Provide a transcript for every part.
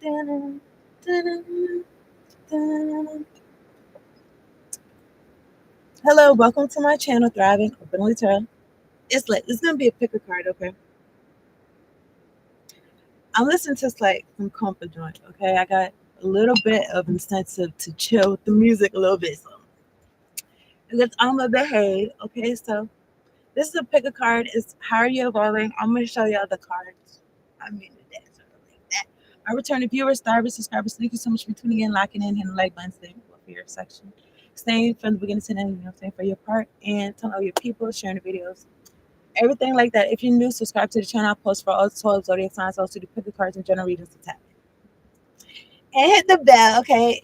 Dun, dun, dun. Hello, welcome to my channel, Thriving Openly Tarot. It's lit. It's gonna be a picker card, okay? I'm listening to like some comfort joint, okay? I got a little bit of incentive to chill with the music a little bit, so because I'm gonna behave, okay? So this is a picker card. It's how are you evolving? I'm gonna show y'all the cards. I mean the decks are like that. I return to viewers, starvers, subscribers. Thank you so much for tuning in, locking in, hitting the like button, staying for your section. Staying from the beginning to the end, staying for your part and telling all your people, sharing the videos, everything like that. If you're new, subscribe to the channel. I post for all 12 zodiac signs, also do picker cards and general readings to tap in. And hit the bell, okay?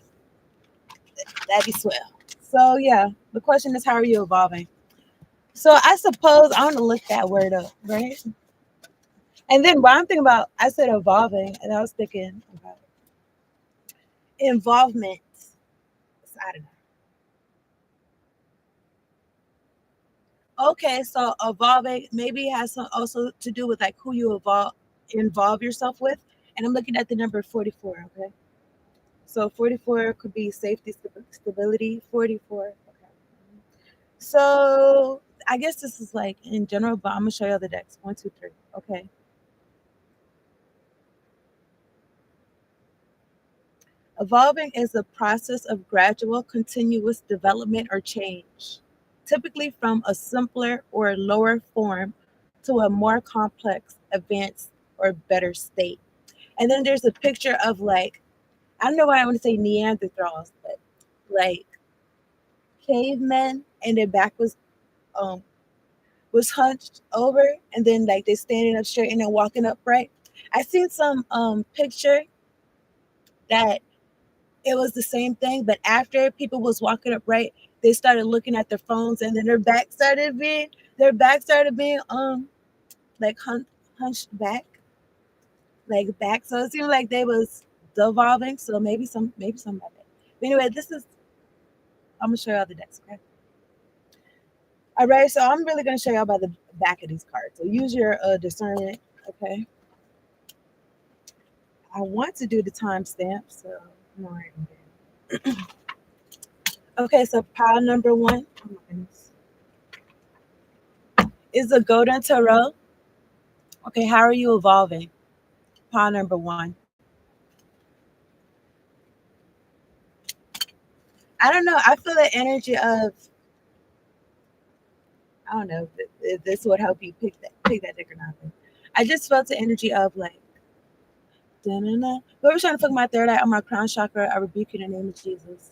That'd be swell. So yeah, the question is how are you evolving? So I suppose I want to look that word up, right? And then while I'm thinking about, I said evolving, and I was thinking about involvement. I don't know. Okay, so evolving maybe has some also to do with like who you involve yourself with. And I'm looking at the number 44. Okay, so 44 could be safety, stability. 44. Okay, so I guess this is like in general, but I'm gonna show you the decks. 1, 2, 3. Okay. Evolving is a process of gradual, continuous development or change, typically from a simpler or lower form to a more complex, advanced, or better state. And then there's a picture of like, I don't know why I want to say Neanderthals, but like cavemen, and their back was hunched over, and then like they're standing up straight and then walking upright. I seen some picture that it was the same thing, but after people was walking upright, they started looking at their phones, and then their back started being like hunched back, like back. So it seemed like they was devolving. So maybe some of it. But anyway, I'm gonna show y'all the decks. Okay. All right. So I'm really gonna show y'all by the back of these cards. So use your discernment. Okay. I want to do the timestamp, so I'm already there. Okay. So pile number 1. Oh my goodness. Is the Golden Tarot. Okay, how are you evolving? Pile number 1. I don't know. I feel the energy of, I don't know if this would help you pick that deck or not. But I just felt the energy of like, da-na-na. Whoever's trying to fuck my third eye on my crown chakra, I rebuke you in the name of Jesus.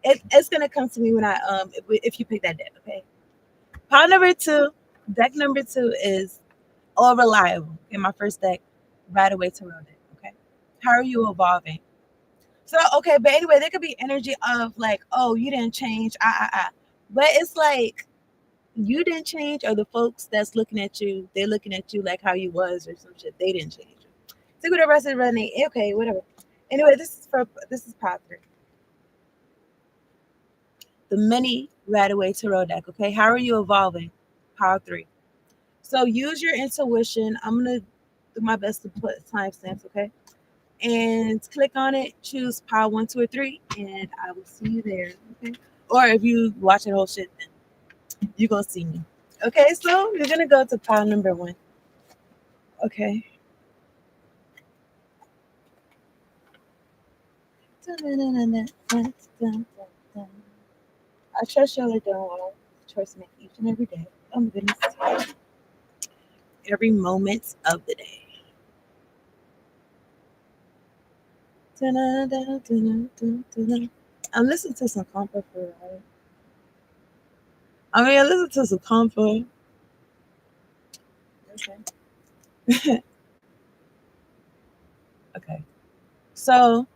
It's gonna come to me when I if you pick that deck, okay? Pile number 2, deck number 2 is all reliable. In my first deck, right away tarot deck. Okay, how are you evolving? So okay, but anyway, there could be energy of like, oh, you didn't change, but it's like you didn't change, or the folks that's looking at you, they're looking at you like how you was or some shit. They didn't change. Take whatever I said, running. Okay, whatever. Anyway, this is positive. The mini Radaway Tarot deck. Okay, how are you evolving? Power 3. So use your intuition. I'm gonna do my best to put timestamps. Okay, and click on it. Choose pile 1, 2, or 3, and I will see you there. Okay, or if you watch the whole shit, then you're gonna see me. Okay, so you're gonna go to pile number 1. Okay. I trust y'all are doing well. Choice to make each and every day. Oh my goodness. Every moment of the day. I'm listening to some comfort for right. I listen to some comfort. Okay. Okay. So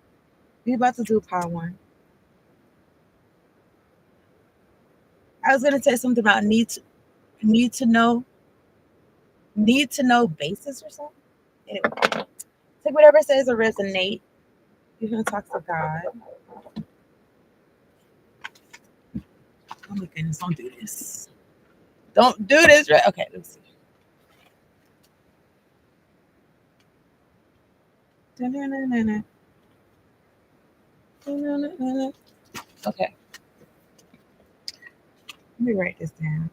we about to do part 1. I was gonna say something about need to know basis or something. Anyway, take whatever says to resonate. You're gonna talk to God. Oh my goodness, don't do this. Don't do this, right? Okay, let's see. Okay, let me write this down.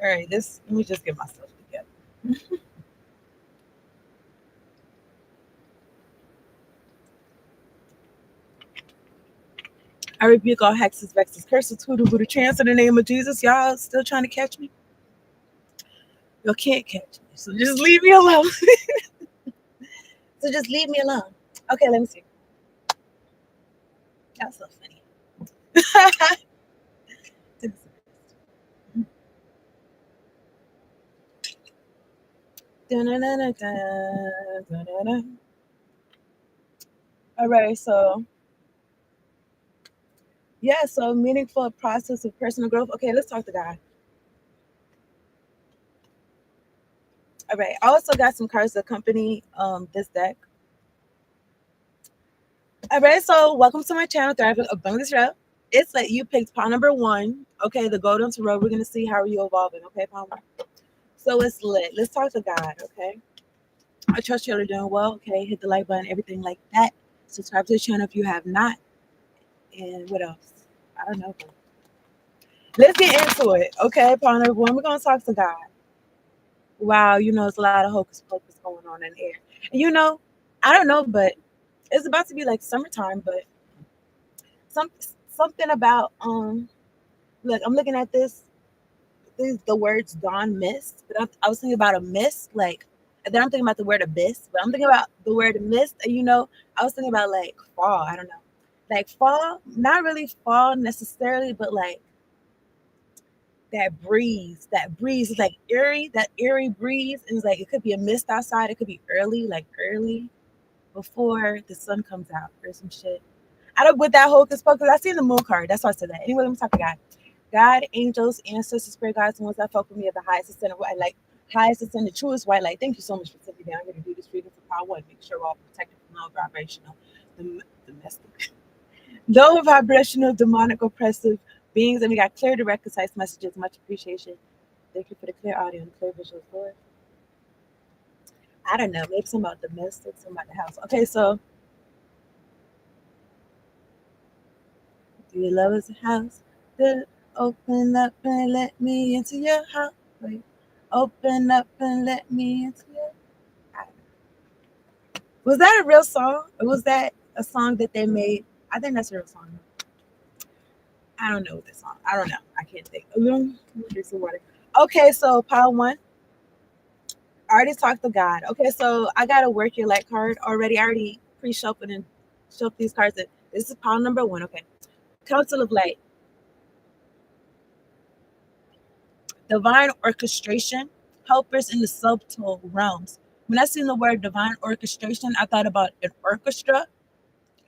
All right, this let me just get myself together. I rebuke all hexes, vexes, curses, hoodoo, voodoo, chance in the name of Jesus. Y'all still trying to catch me? Y'all can't catch me, so just leave me alone. So just leave me alone. Okay, let me see. That's so funny. All right, so yeah, so meaningful process of personal growth. Okay, let's talk to God. All right, I also got some cards to accompany this deck. All right, so welcome to my channel, Thriving Abundance Road. It's like you picked pile number one. Okay, the golden tarot. We're gonna see how are you evolving. Okay, pile one. So it's lit. Let's talk to God. Okay, I trust you're doing well. Okay, hit the like button, everything like that. Subscribe to the channel if you have not. And what else? I don't know. Let's get into it. Okay, pile number one. We're gonna talk to God. Wow, it's a lot of hocus pocus going on in the air. And I don't know, but it's about to be like summertime, but some something about look, I'm looking at the words dawn mist, but I was thinking about a mist, like, and then I'm thinking about the word abyss, but I'm thinking about the word mist, and I was thinking about like fall, I don't know. Like fall, not really fall necessarily, but like that breeze is like eerie, that eerie breeze, and it's like it could be a mist outside, it could be early, like early before the sun comes out or some shit. I don't with that hocus pocus. I seen the moon card. That's why I said that. Anyway, let me talk to God. God, angels, ancestors, spirit guides, and ones that fuck with me at the highest ascendant white light, highest ascendant, truest white light. Thank you so much for sitting down here to do this reading for power one. Make sure we're all protected from low vibrational, domestic, low vibrational, demonic, oppressive beings. And we got clear, direct, concise messages. Much appreciation. Thank you for the clear audio and clear visuals, Lord. I don't know. Maybe something about domestic, something about the house. Okay, so do you love us a house? Then open up and let me into your house. Wait, open up and let me into your house. Was that a real song? Or was that a song that they made? I think that's a real song. I don't know this song. I don't know. I can't think. Drink some water. Okay, so pile one. I already talked to God. Okay, so I got a work your light card already. I already pre-shuffled and shuffled these cards. This is pile number one. Okay. Council of Light. Divine orchestration, helpers in the subtle realms. When I seen the word divine orchestration, I thought about an orchestra,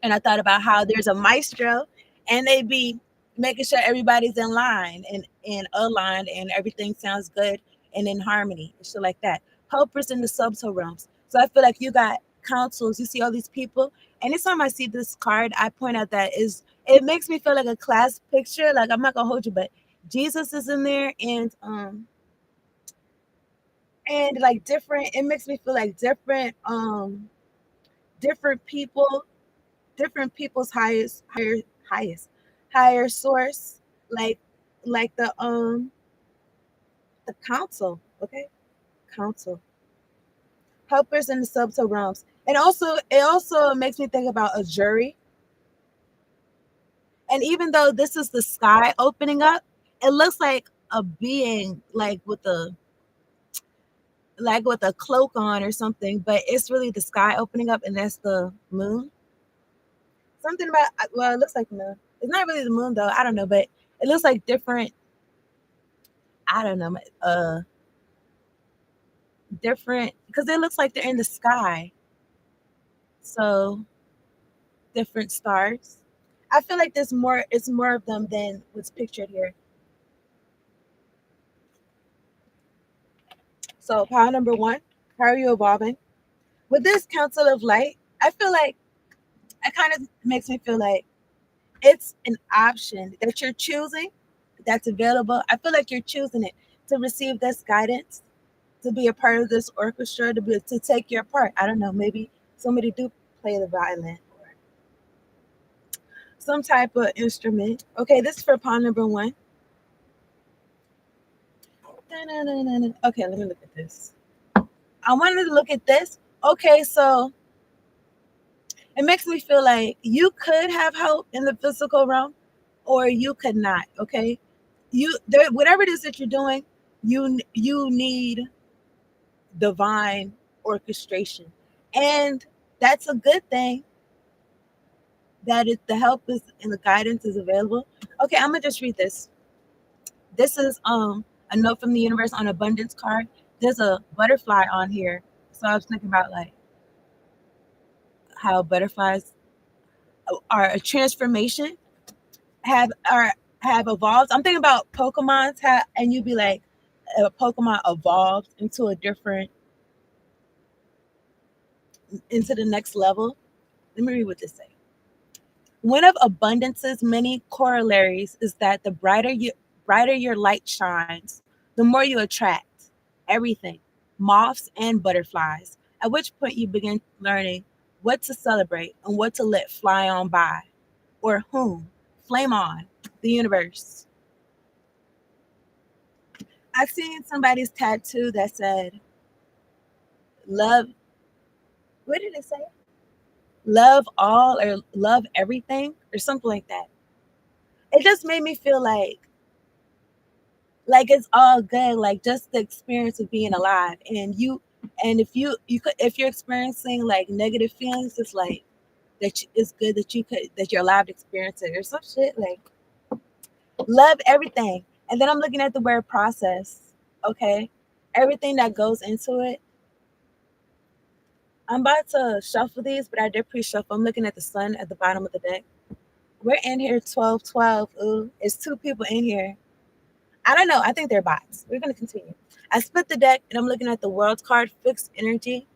and I thought about how there's a maestro and they be making sure everybody's in line and aligned and everything sounds good and in harmony and shit like that. Helpers in the subtle realms. So I feel like you got councils, you see all these people. Anytime I see this card, I point out that is it makes me feel like a class picture. Like I'm not gonna hold you, but Jesus is in there and like different, it makes me feel like different people, different people's higher source, like the council, okay, council, helpers in the subtle realms. And also it also makes me think about a jury. And even though this is the sky opening up, it looks like a being like with a cloak on or something, but it's really the sky opening up, and that's the moon. Something about it looks like the moon. It's not really the moon though. I don't know, but it looks like different. I don't know, different because it looks like they're in the sky. So different stars. I feel like there's more. It's more of them than what's pictured here. So power number one. How are you evolving? With this council of light, I feel like it kind of makes me feel like It's an option that you're choosing, that's available. I feel like you're choosing it to receive this guidance, to be a part of this orchestra, to take your part. I don't know, maybe somebody do play the violin or some type of instrument. Okay, this is for pawn number one. Okay, let me look at this. I wanted to look at this. Okay, so it makes me feel like you could have hope in the physical realm, or you could not. Okay, whatever it is that you're doing, you need divine orchestration, and that's a good thing that the help is and the guidance is available. Okay, I'm gonna just read this. This is a note from the universe on abundance card. There's a butterfly on here, so I was thinking about like how butterflies are a transformation, are have evolved. I'm thinking about Pokemon's and you'd be like, a Pokemon evolved into the next level. Let me read what this says. One of abundance's many corollaries is that the brighter your light shines, the more you attract everything, moths and butterflies. At which point you begin learning what to celebrate and what to let fly on by, or whom. Flame on, the universe. I've seen somebody's tattoo that said, love, what did it say? Love all or love everything or something like that. It just made me feel like it's all good, like just the experience of being alive. And if you're experiencing like negative feelings, it's like it's good that you're allowed to experience it or some shit like love everything. And then I'm looking at the word process. Okay, everything that goes into it. I'm about to shuffle these, but I did pre-shuffle. I'm looking at the sun at the bottom of the deck. We're in here 12-12. Ooh, it's two people in here. I don't know. I think they're bots. We're gonna continue. I split the deck and I'm looking at the world card, fixed energy,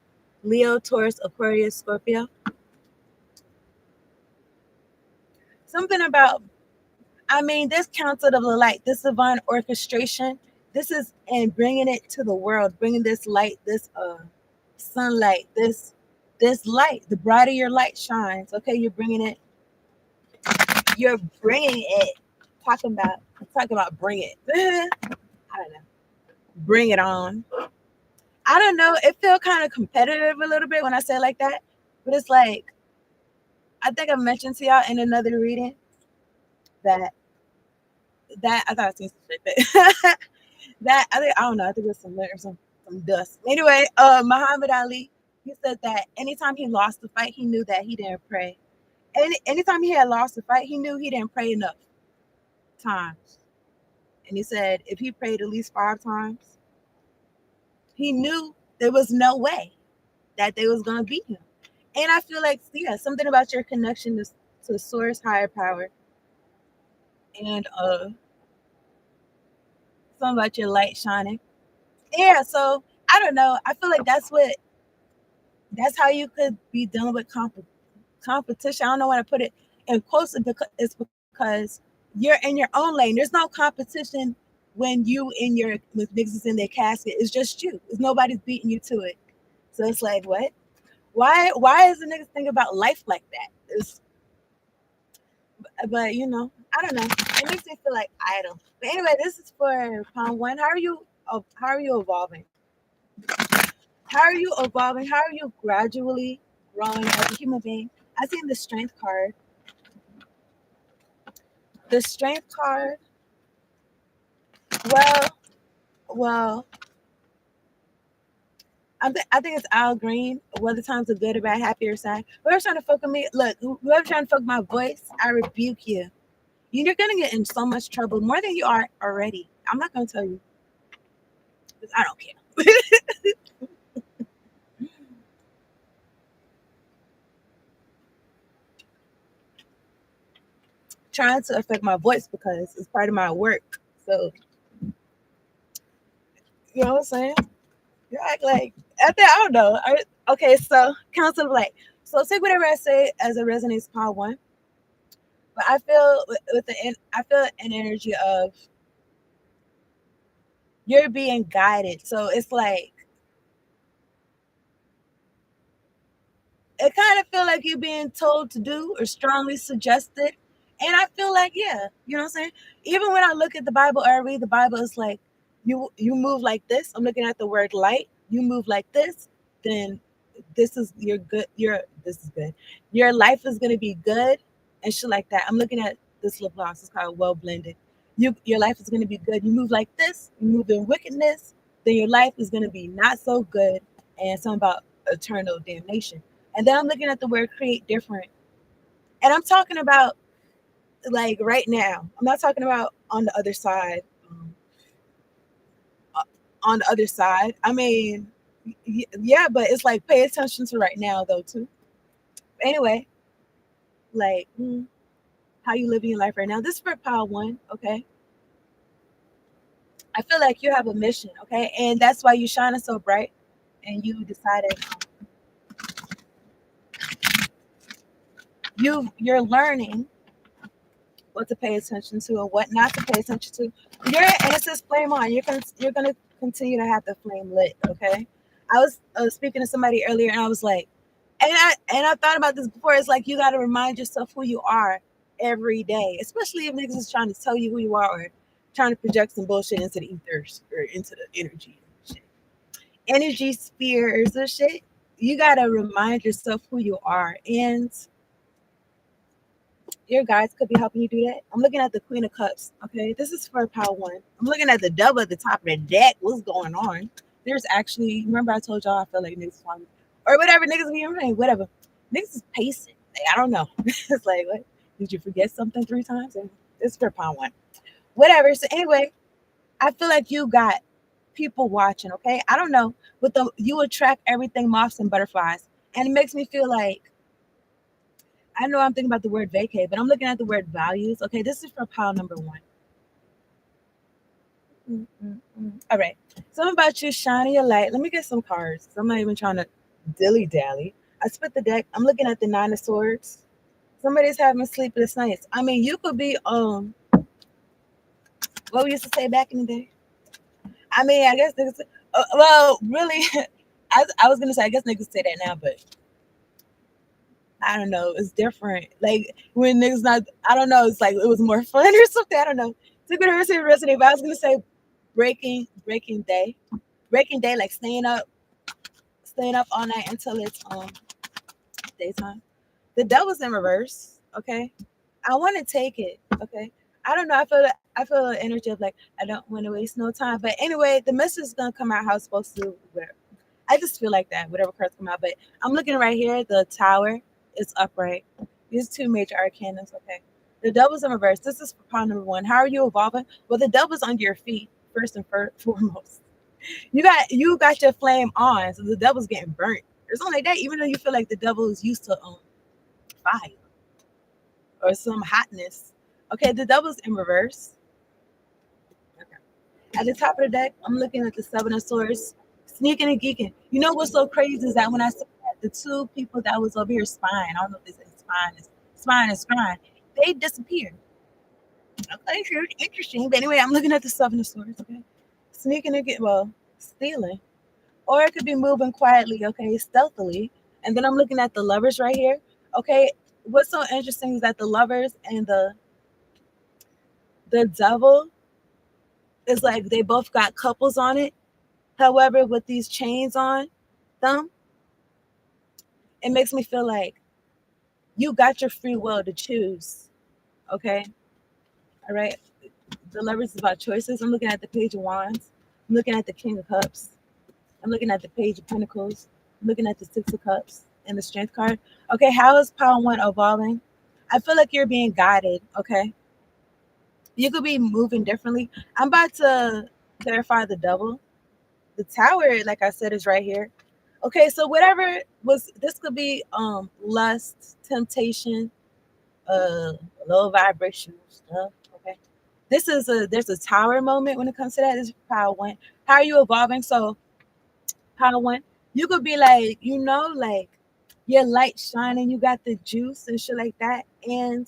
Leo, Taurus, Aquarius, Scorpio. Something about, I mean, this council of the light, this divine orchestration, this is and bringing it to the world, bringing this light, this sunlight, this light. The brighter your light shines, okay, you're bringing it. Talking about bring it. I don't know. Bring it on. I don't know. It felt kind of competitive a little bit when I say it like that, but it's like I think I mentioned to y'all in another reading that I thought I seen some shit, but that I don't know. I think it was some lint or some dust. Anyway, Muhammad Ali, he said that anytime he lost the fight, he knew that he didn't pray. Anytime he had lost the fight, he knew he didn't pray enough times. And he said if he prayed at least 5 times, he knew there was no way that they was gonna beat him. And I feel like, yeah, something about your connection to source, higher power, and something about your light shining. Yeah, so I don't know. I feel like that's how you could be dealing with competition. I don't know how to put it in quotes. It's because you're in your own lane. There's no competition when with niggas in their casket. It's just you. It's nobody's beating you to it. So it's like, what? Why is the niggas think about life like that? But I don't know. It makes me feel like idle. But anyway, this is for Palm One. How are you evolving? How are you evolving? How are you gradually growing as a human being? I seen the strength card. The strength card. Well, well. I think it's Al Green. Whether times are good or bad, happy or sad. Whoever's trying to fuck with me, look. Whoever's trying to fuck my voice, I rebuke you. You're gonna get in so much trouble, more than you are already. I'm not gonna tell you because I don't care. Trying to affect my voice because it's part of my work. So you know what I'm saying? You act like I don't know. Okay, so council of light. So take whatever I say as a resonates power one. But I feel with I feel an energy of you're being guided. So it's like it kind of feel like you're being told to do or strongly suggested. And I feel like, yeah, you know what I'm saying? Even when I look at the Bible or I read the Bible, it's like you move like this. I'm looking at the word light. You move like this, then this is your good. Your this is good. Your life is gonna be good and shit like that. I'm looking at this lip gloss. It's called Well Blended. Your life is gonna be good. You move like this. You move in wickedness. Then your life is gonna be not so good and something about eternal damnation. And then I'm looking at the word create different. And I'm talking about like right now. I'm not talking about on the other side. Uh, on the other side. I mean, yeah, but it's like pay attention to right now though too. Anyway, like how you living your life right now. This is for pile one, okay? I feel like you have a mission, okay? And that's why you shining so bright and you decided you're learning what to pay attention to and what not to pay attention to. And it says flame on. You're gonna continue to have the flame lit. Okay. I was speaking to somebody earlier, and I was like, and I thought about this before. It's like you got to remind yourself who you are every day, especially if niggas is trying to tell you who you are or trying to project some bullshit into the ethers or into the shit. Energy spheres or shit. You got to remind yourself who you are, and your guides could be helping you do that. I'm looking at the Queen of Cups. Okay, this is for pile one. I'm looking at the devil at the top of the deck. What's going on? There's actually, remember I told y'all I feel like niggas falling or whatever niggas be saying, whatever. Niggas is pacing. Like, I don't know. It's like, what? Did you forget something 3 times? And this is for pile one. Whatever. So anyway, I feel like you got people watching. Okay, I don't know, but you attract everything moths and butterflies, and it makes me feel like I know I'm thinking about the word vacate, but I'm looking at the word values. Okay, this is for pile number one. All right. Something about you shining your light. Let me get some cards. I'm not even trying to dilly dally. I split the deck. I'm looking at the Nine of Swords. Somebody's having sleepless nights. I mean, you could be what we used to say back in the day. I mean, I guess niggas. Well, really, I was gonna say I guess niggas say that now, but I don't know. It's different. Like when niggas not. I don't know. It's like it was more fun or something. I don't know. Took it to resonate, but I was gonna say breaking day, breaking day, like staying up all night until it's daytime. The devil's in reverse. Okay, I want to take it. Okay, I don't know. I feel the energy of like I don't want to waste no time. But anyway, the message is gonna come out how it's supposed to. I just feel like that. Whatever cards come out, but I'm looking right here. The Tower is upright. These two major arcanas. Okay, the devil's in reverse. This is for pile number one. How are you evolving? Well, the devil's under your feet first and foremost. You got your flame on, so the devil's getting burnt. It's only like that, even though you feel like the devil is used to fire or some hotness. Okay, the devil's in reverse. Okay. At the top of the deck, I'm looking at the Seven of Swords, sneaking and geeking. You know what's so crazy is that when I said that, the two people that was over here spying, I don't know if this is spying is scrying, they disappeared. Okay, sure, interesting. But anyway, I'm looking at the Seven of Swords. Okay, sneaking and stealing. Or it could be moving quietly, okay, stealthily. And then I'm looking at the lovers right here. Okay, what's so interesting is that the lovers and the devil is like they both got couples on it. However, with these chains on them, it makes me feel like you got your free will to choose. Okay, all right. The lovers is about choices. I'm looking at the Page of Wands. I'm looking at the King of Cups. I'm looking at the Page of Pentacles. I'm looking at the Six of Cups and the Strength card. Okay, how is Power One evolving? I feel like you're being guided. Okay, you could be moving differently. I'm about to clarify the double. The Tower, like I said, is right here. Okay, so whatever was this could be lust, temptation, low vibrational stuff. Okay, there's a Tower moment when it comes to that. This is Power One. How are you evolving? So Power One, you could be like, like your light shining, you got the juice and shit like that. And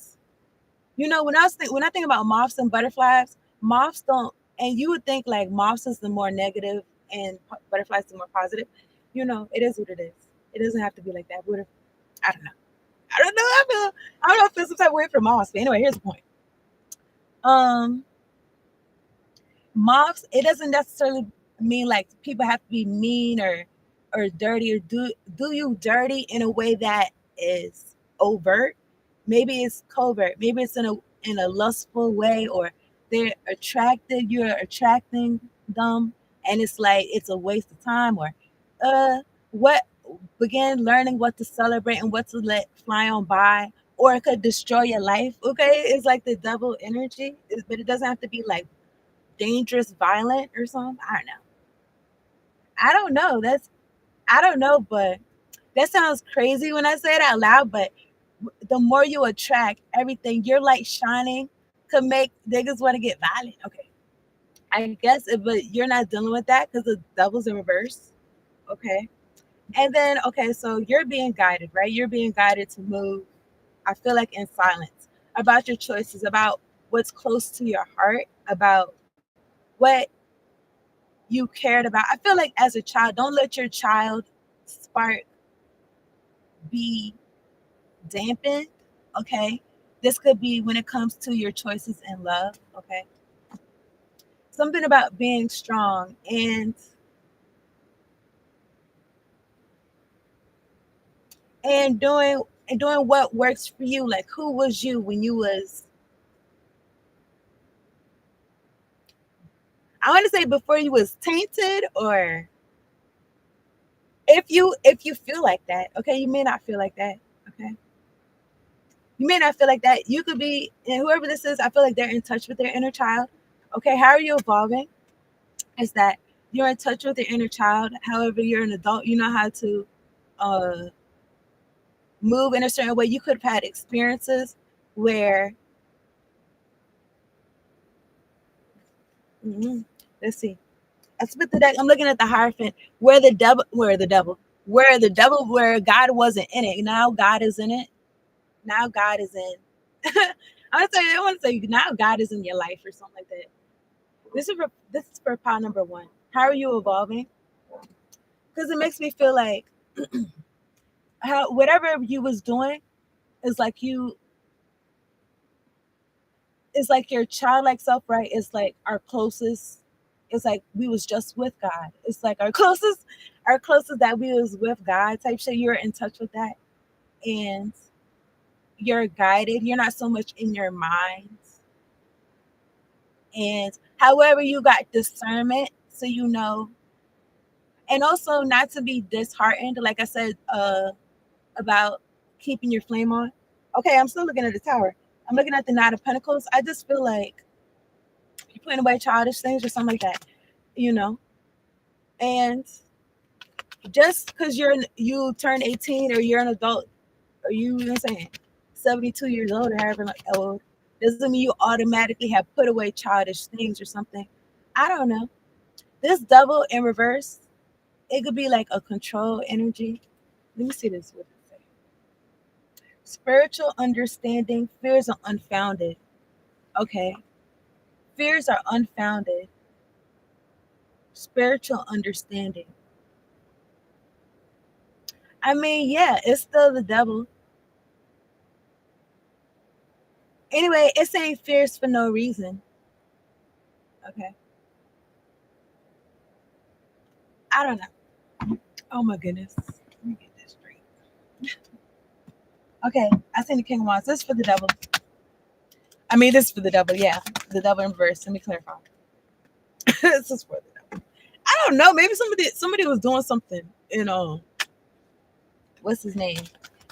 When I think about moths and butterflies, moths don't, and you would think like moths is the more negative and butterflies the more positive. It is what it is. It doesn't have to be like that. What if I don't know. I don't know. I don't know if I feel some type of way for moths. But anyway, here's the point. Um, Moths, it doesn't necessarily mean like people have to be mean or dirty or do you dirty in a way that is overt. Maybe it's covert. Maybe it's in a lustful way, or you're attracting them, and it's like it's a waste of time, or what begin learning what to celebrate and what to let fly on by, or it could destroy your life. Okay, it's like the double energy, but it doesn't have to be like dangerous, violent, or something. I don't know. I don't know. I don't know, but that sounds crazy when I say it out loud. But the more you attract everything, your light shining could make niggas want to get violent. Okay, I guess, but you're not dealing with that because the devil's in reverse. Okay, and then okay, so you're being guided, right? You're being guided to move. I feel like in silence about your choices, about what's close to your heart, about what you cared about. I feel like as a child, don't let your child spark be dampened. Okay. This could be when it comes to your choices in love. Okay. Something about being strong and doing what works for you. Like who was you when you was, I want to say before you was tainted, or if you feel like that. Okay, you may not feel like that. Okay. You may not feel like that. You could be, and whoever this is, I feel like they're in touch with their inner child. Okay, how are you evolving? Is that you're in touch with your inner child. However, you're an adult, you know how to uh, move in a certain way. You could have had experiences where, mhm, let's see, I spit the deck. I'm looking at the Hierophant, where God wasn't in it. Now God is in it. Now God is in. I want to say now God is in your life or something like that. This is for pile number one. How are you evolving? Because it makes me feel like how whatever you was doing is like you is like your childlike self, right? It's like our closest. It's like we was just with God. It's like our closest that we was with God type shit. You're in touch with that, and you're guided. You're not so much in your mind, and however you got discernment, so and also not to be disheartened. Like I said, about keeping your flame on. Okay, I'm still looking at the tower. I'm looking at the Knight of Pentacles. I just feel like you're putting away childish things or something like that, you know. And just because you turn 18 or you're an adult, or you know what I'm saying, 72 years old or however like old, doesn't mean you automatically have put away childish things or something. I don't know. This double in reverse, it could be like a control energy. Let me see this. What does it say? Spiritual understanding, fears are unfounded. Okay. Fears are unfounded. Spiritual understanding. I mean, yeah, it's still the devil. Anyway, it's saying fears for no reason. Okay. I don't know. Oh my goodness. Let me get this straight. Okay. I seen the King of Wands. This is for the devil. I mean, this is for the devil. Yeah. The devil in reverse. Let me clarify. This is for the devil. I don't know. Maybe somebody was doing something, what's his name?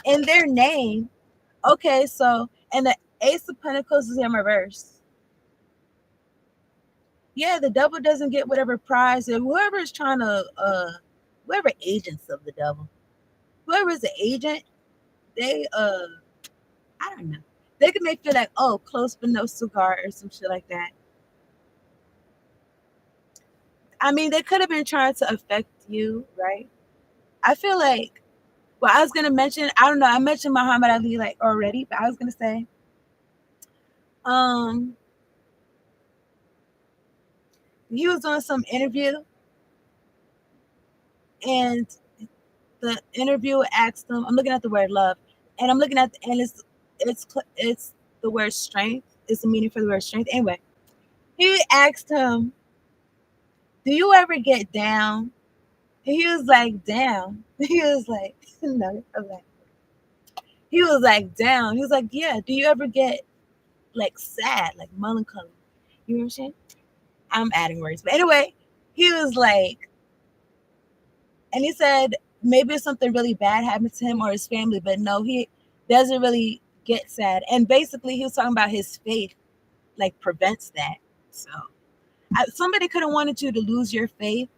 In their name. Okay, so and the Ace of Pentacles is in reverse. Yeah, the devil doesn't get whatever prize, and whoever is trying to whoever agents of the devil, whoever is the agent, they I don't know. They can make feel like, oh, close but no cigar or some shit like that. I mean, they could have been trying to affect you, right? I feel like, well, I was gonna mention, I don't know, I mentioned Muhammad Ali like already, but I was gonna say Um, he was doing some interview, and the interviewer asked him. I'm looking at the word love, and I'm looking at and it's the word strength. It's the meaning for the word strength. Anyway, he asked him, "Do you ever get down?" And he was like, "Down." He was like, "No." I'm like, he was like, "Down." He was like, "Yeah." Do you ever get like sad, like melancholy? You know what I'm saying? I'm adding words, but anyway, he was like, and he said maybe something really bad happened to him or his family, but no, he doesn't really get sad. And basically, he was talking about his faith, like prevents that. So somebody could have wanted you to lose your faith.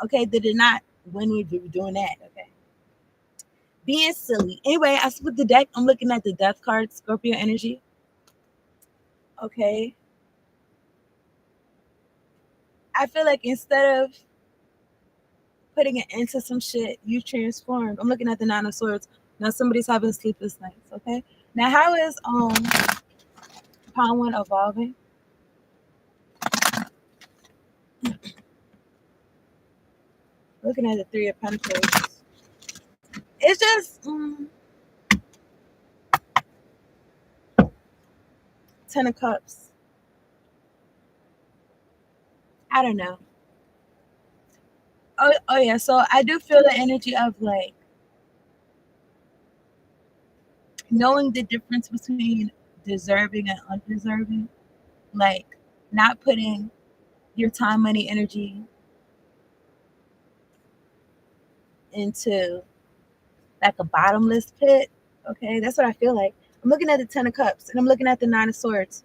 Okay, they did not when we were doing that. Okay, being silly. Anyway, I split the deck. I'm looking at the death card, Scorpio energy. Okay, I feel like instead of putting an end to some shit, you transformed. I'm looking at the Nine of Swords. Now somebody's having sleepless nights. Okay, now how is Pawn One evolving? Looking at the Three of Pentacles, it's just Ten of Cups. I don't know. Oh yeah. So I do feel the energy of like knowing the difference between deserving and undeserving, like not putting your time, money, energy into like a bottomless pit. Okay, that's what I feel like. I'm looking at the Ten of Cups and I'm looking at the Nine of Swords.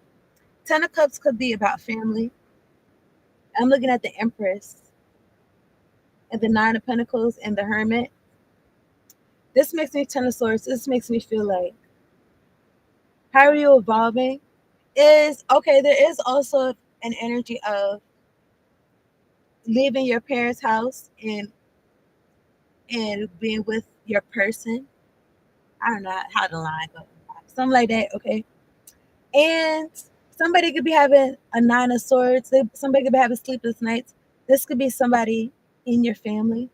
Ten of Cups could be about family. I'm looking at the Empress and the Nine of Pentacles and the Hermit. This makes me Ten of Swords. This makes me feel like how are you evolving? Is okay. There is also an energy of leaving your parents' house and being with your person. I don't know how the line goes. Something like that. Okay. And somebody could be having a Nine of Swords. Somebody could be having sleepless nights. This could be somebody in your family.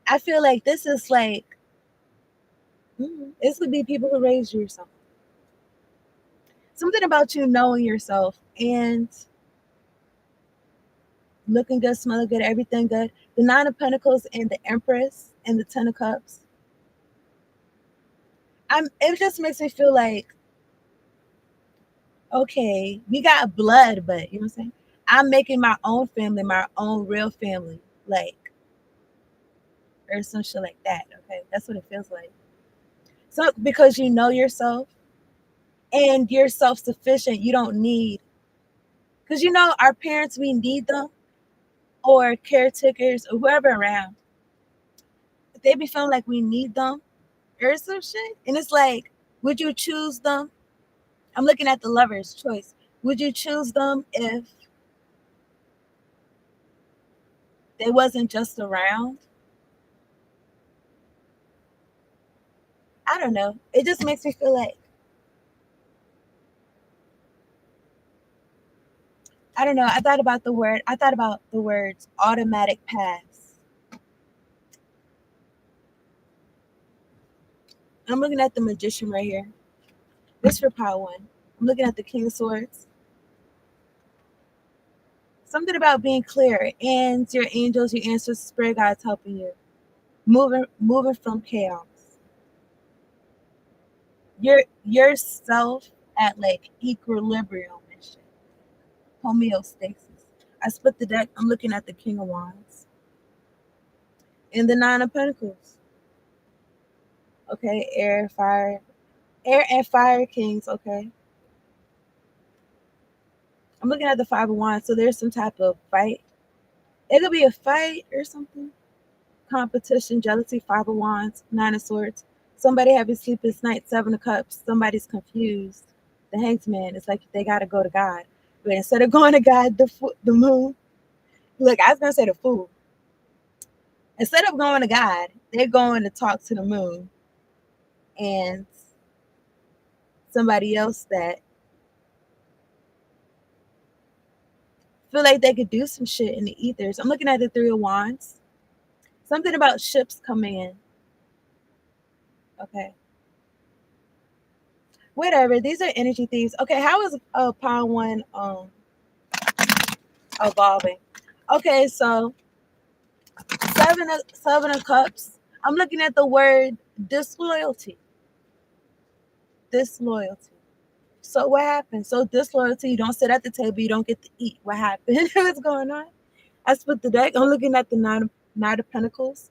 I feel like this is like this could be people who raised you or something. Something about you knowing yourself and looking good, smelling good, everything good. The Nine of Pentacles and the Empress and the Ten of Cups. It just makes me feel like, okay, we got blood, but you know what I'm saying? I'm making my own family, my own real family, like or some shit like that. Okay. That's what it feels like. So because you know yourself and you're self-sufficient, you don't need because you know our parents, we need them or caretakers or whoever around. They be feeling like we need them or some shit. And it's like, would you choose them? I'm looking at the lover's choice. Would you choose them if they wasn't just around? I don't know. It just makes me feel like I don't know. I thought about the words automatic pass. I'm looking at the magician right here. This for power one. I'm looking at the King of Swords. Something about being clear and your angels, your ancestors, spirit guides helping you. Moving from chaos. Yourself at like equilibrium and shit. Homeostasis. I split the deck. I'm looking at the King of Wands. And the Nine of Pentacles. Okay, air and fire kings. Okay. I'm looking at the Five of Wands. So there's some type of fight. It could be a fight or something. Competition, jealousy, Five of Wands, Nine of Swords. Somebody having sleepless night, Seven of Cups. Somebody's confused. The Hanged Man. It's like they got to go to God. But instead of going to God, the moon. Look, I was going to say the fool. Instead of going to God, they're going to talk to the moon. And somebody else that feel like they could do some shit in the ethers. I'm looking at the Three of Wands. Something about ships coming in. Okay. Whatever. These are energy thieves. Okay, how is Pawn One evolving? Okay, so seven of cups. I'm looking at the word disloyalty. Disloyalty. So what happened? So disloyalty, you don't sit at the table, you don't get to eat. What happened? What's going on? I split the deck. I'm looking at the nine of pentacles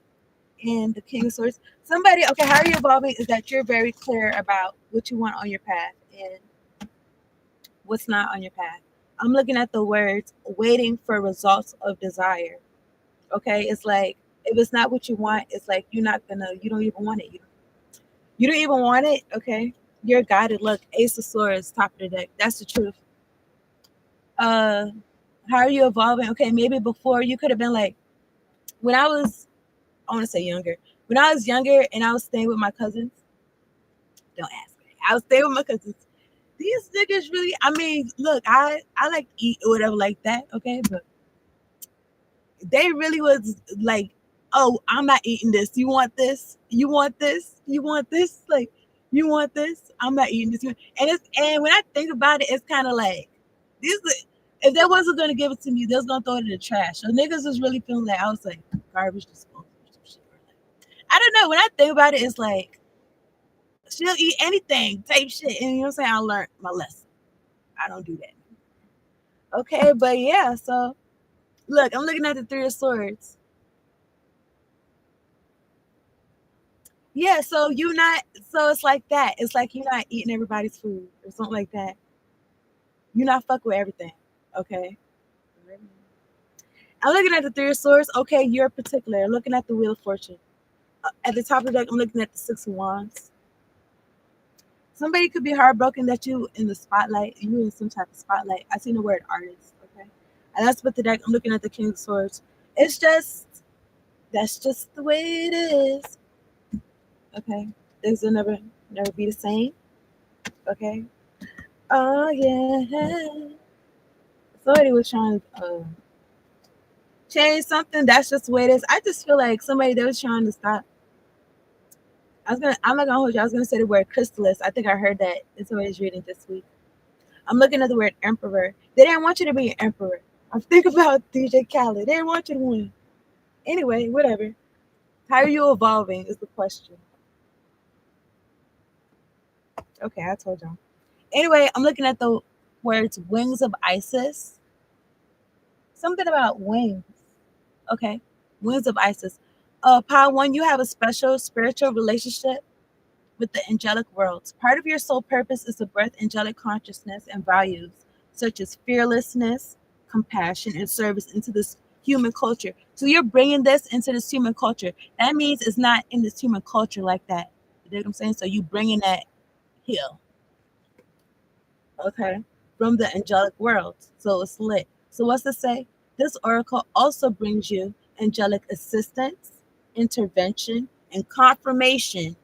and the king of swords. Somebody, okay, how are you evolving is that you're very clear about what you want on your path and what's not on your path. I'm looking at the words waiting for results of desire. Okay, it's like if it's not what you want, it's like you're not gonna, you don't even want it. You don't even want it. Okay, you're guided. Look, Ace of Swords, top of the deck. That's the truth. Uh, how are you evolving? Okay, maybe before you could have been like when I want to say younger. When I was younger and I was staying with my cousins, don't ask me. I was staying with my cousins. These niggas really, I mean, look, I like eat or whatever like that, okay? But they really was like, oh, I'm not eating this. You want this? You want this? You want this? Like, you want this? I'm not eating this. And when I think about it, it's kind of like these. If they wasn't gonna give it to me, they was gonna throw it in the trash. So niggas was really feeling like I was like garbage disposal or some shit. I don't know. When I think about it, it's like she'll eat anything type shit. And you know what I'm saying? I learned my lesson. I don't do that. Okay, but yeah, so look, I'm looking at the Three of Swords. Yeah, so you not so it's like that. It's like you're not eating everybody's food or something like that. You're not fuck with everything. Okay. I'm looking at the Three of Swords. Okay, you're particular. Looking at the Wheel of Fortune. At the top of the deck, I'm looking at the Six of Wands. Somebody could be heartbroken that you in the spotlight, you in some type of spotlight. I seen the word artist, okay? And that's what the deck, I'm looking at the King of Swords. It's just, that's just the way it is, okay? Things will never be the same, okay? Oh, yeah. Somebody was trying to change something. That's just the way it is. I just feel like somebody, they was trying to stop. I'm not gonna hold you. I was gonna say the word crystallis. I think I heard that in somebody's reading this week. I'm looking at the word emperor. They didn't want you to be an emperor. I'm thinking about DJ Khaled. They didn't want you to win. Anyway, whatever. How are you evolving is the question. Okay, I told y'all. Anyway, I'm looking at the words wings of Isis. Something about wings. Okay. Wings of Isis. Power one, you have a special spiritual relationship with the angelic worlds. Part of your soul purpose is to birth angelic consciousness and values such as fearlessness, compassion, and service into this human culture. So you're bringing this into this human culture. That means it's not in this human culture like that. You know what I'm saying? So you bringing that here, okay, from the angelic world. So it's lit. So what's to say? This oracle also brings you angelic assistance, intervention, and confirmation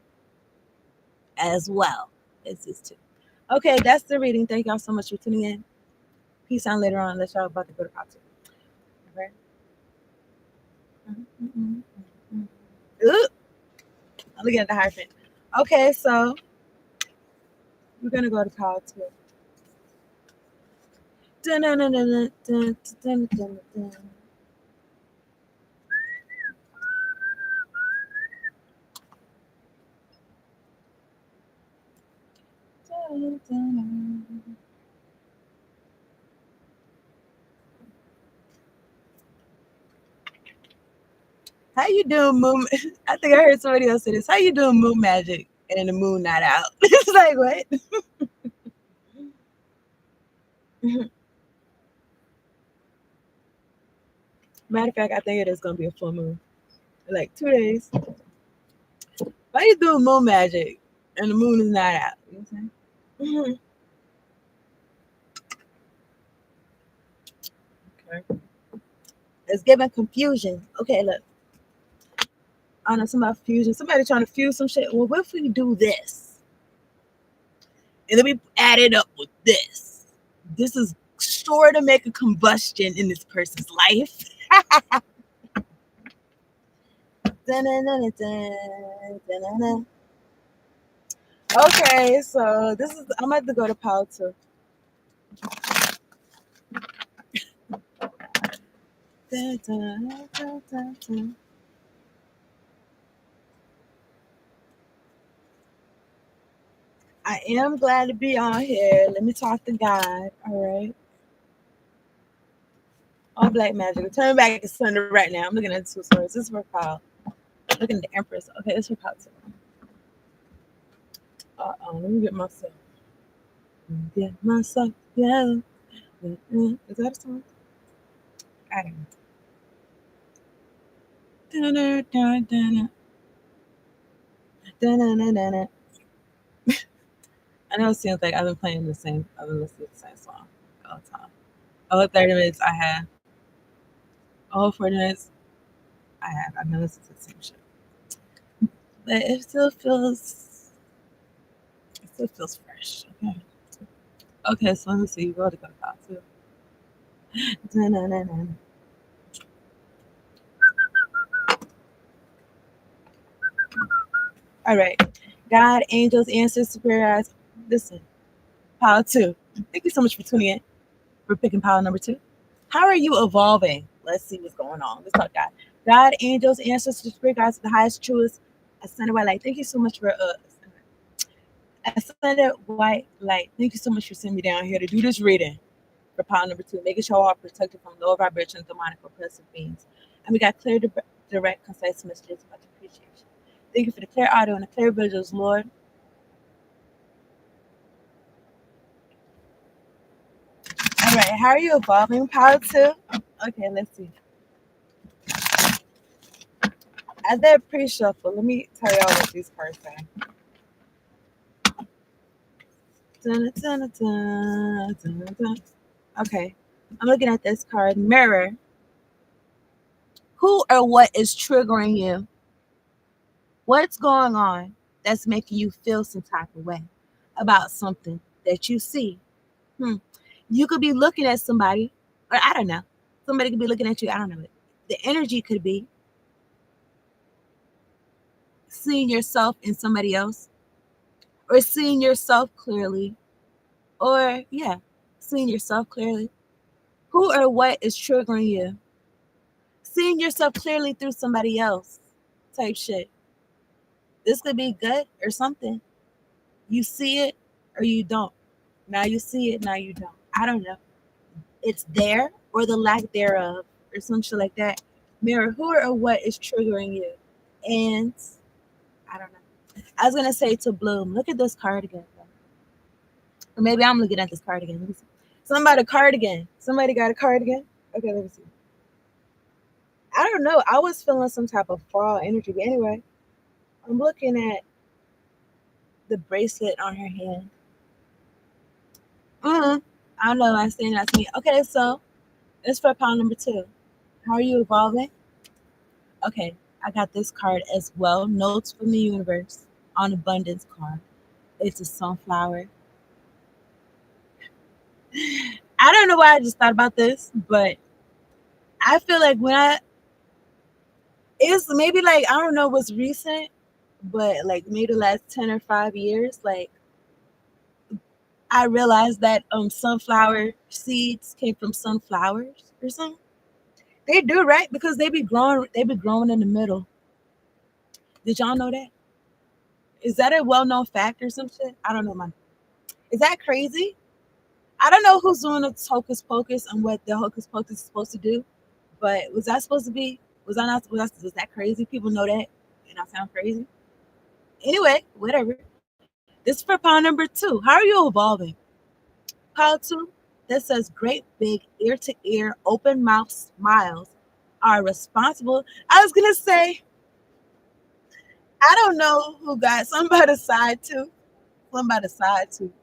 as well. It's just too. Okay, that's the reading. Thank y'all so much for tuning in. Peace out later on. Let y'all about to go to pop two. Okay. Ooh, I'm looking at the hyphen. Okay, so we're gonna go to pop two. Dun, dun, dun, dun, dun, dun, dun, dun. Dun, dun. How you doing, moon? I think I heard somebody else say this. How you doing, moon magic, and the moon not out? It's like what? Matter of fact, I think it is gonna be a full moon. In like 2 days. Why you doing moon magic and the moon is not out? You know what I'm saying? Okay. It's giving confusion. Okay, look. I know somebody fusion. Somebody trying to fuse some shit. Well, what if we do this? And then we add it up with this. This is sure to make a combustion in this person's life. Okay, so this is I'm about to go to pile two. I am glad to be on here. Let me talk to God. All right. All black magic. Turn back to Sunday right now. I'm looking at two swords. This is for pile. Looking at the Empress. Okay, this is for pile two. Let me get myself. Get myself. Yeah. Is that a song? I don't know. I know it seems like I've been playing the same. I've been listening to the same song all the time. All 30 minutes I have. All 40 minutes I have. I've been listening to the same shit. But it still feels fresh. Okay. Okay, so let me see. You go to go out too. All right. God, angels, ancestors, superiors. Listen, pile two. Thank you so much for tuning in. We're picking pile number two. How are you evolving? Let's see what's going on. Let's talk God. God, angels, ancestors, spirit guides, the highest, truest, ascended white light. Thank you so much for ascended white light. Thank you so much for sending me down here to do this reading for pile number two, making sure all protected from low vibration, demonic, oppressive beings. And we got clear, direct, concise messages about appreciation. Thank you for the clear audio and the clear visuals, Lord. All right, how are you evolving? Pile two. Okay, let's see. As they're pre-shuffle, let me tell y'all what these cards say. Okay, I'm looking at this card. Mirror. Who or what is triggering you? What's going on that's making you feel some type of way about something that you see? You could be looking at somebody, or I don't know. Somebody could be looking at you. I don't know. The energy could be seeing yourself in somebody else, or seeing yourself clearly, or yeah, seeing yourself clearly. Who or what is triggering you? Seeing yourself clearly through somebody else type shit. This could be good or something. You see it or you don't. Now you see it, now you don't. I don't know. It's there or the lack thereof or some shit like that. Mirror, who or what is triggering you? And I don't know. I was gonna say to bloom. Look at this card again. Or maybe I'm looking at this card again. Let me see. Somebody cardigan. Somebody got a cardigan? Okay, let me see. I don't know. I was feeling some type of fall energy. But anyway, I'm looking at the bracelet on her hand. I don't know. I'm saying that to me. Okay, so it's for pile number two. How are you evolving? Okay, I got this card as well. Notes from the universe on abundance card. It's a sunflower. I don't know why I just thought about this, but I feel like it's maybe like I don't know what's recent, but like maybe the last 10 or 5 years, like I realized that sunflower seeds came from sunflowers or something. They do, right? Because they be growing in the middle. Did y'all know that? Is that a well-known fact or some shit? I don't know, man. Is that crazy? I don't know who's doing the hocus pocus and what the hocus pocus is supposed to do, but was that supposed to be? Was that crazy? People know that, and I sound crazy. Anyway, whatever. This is for pile number two. How are you evolving? Pile two that says great big ear to ear open mouth smiles are responsible. I was gonna say I don't know who got somebody side too. Somebody side too.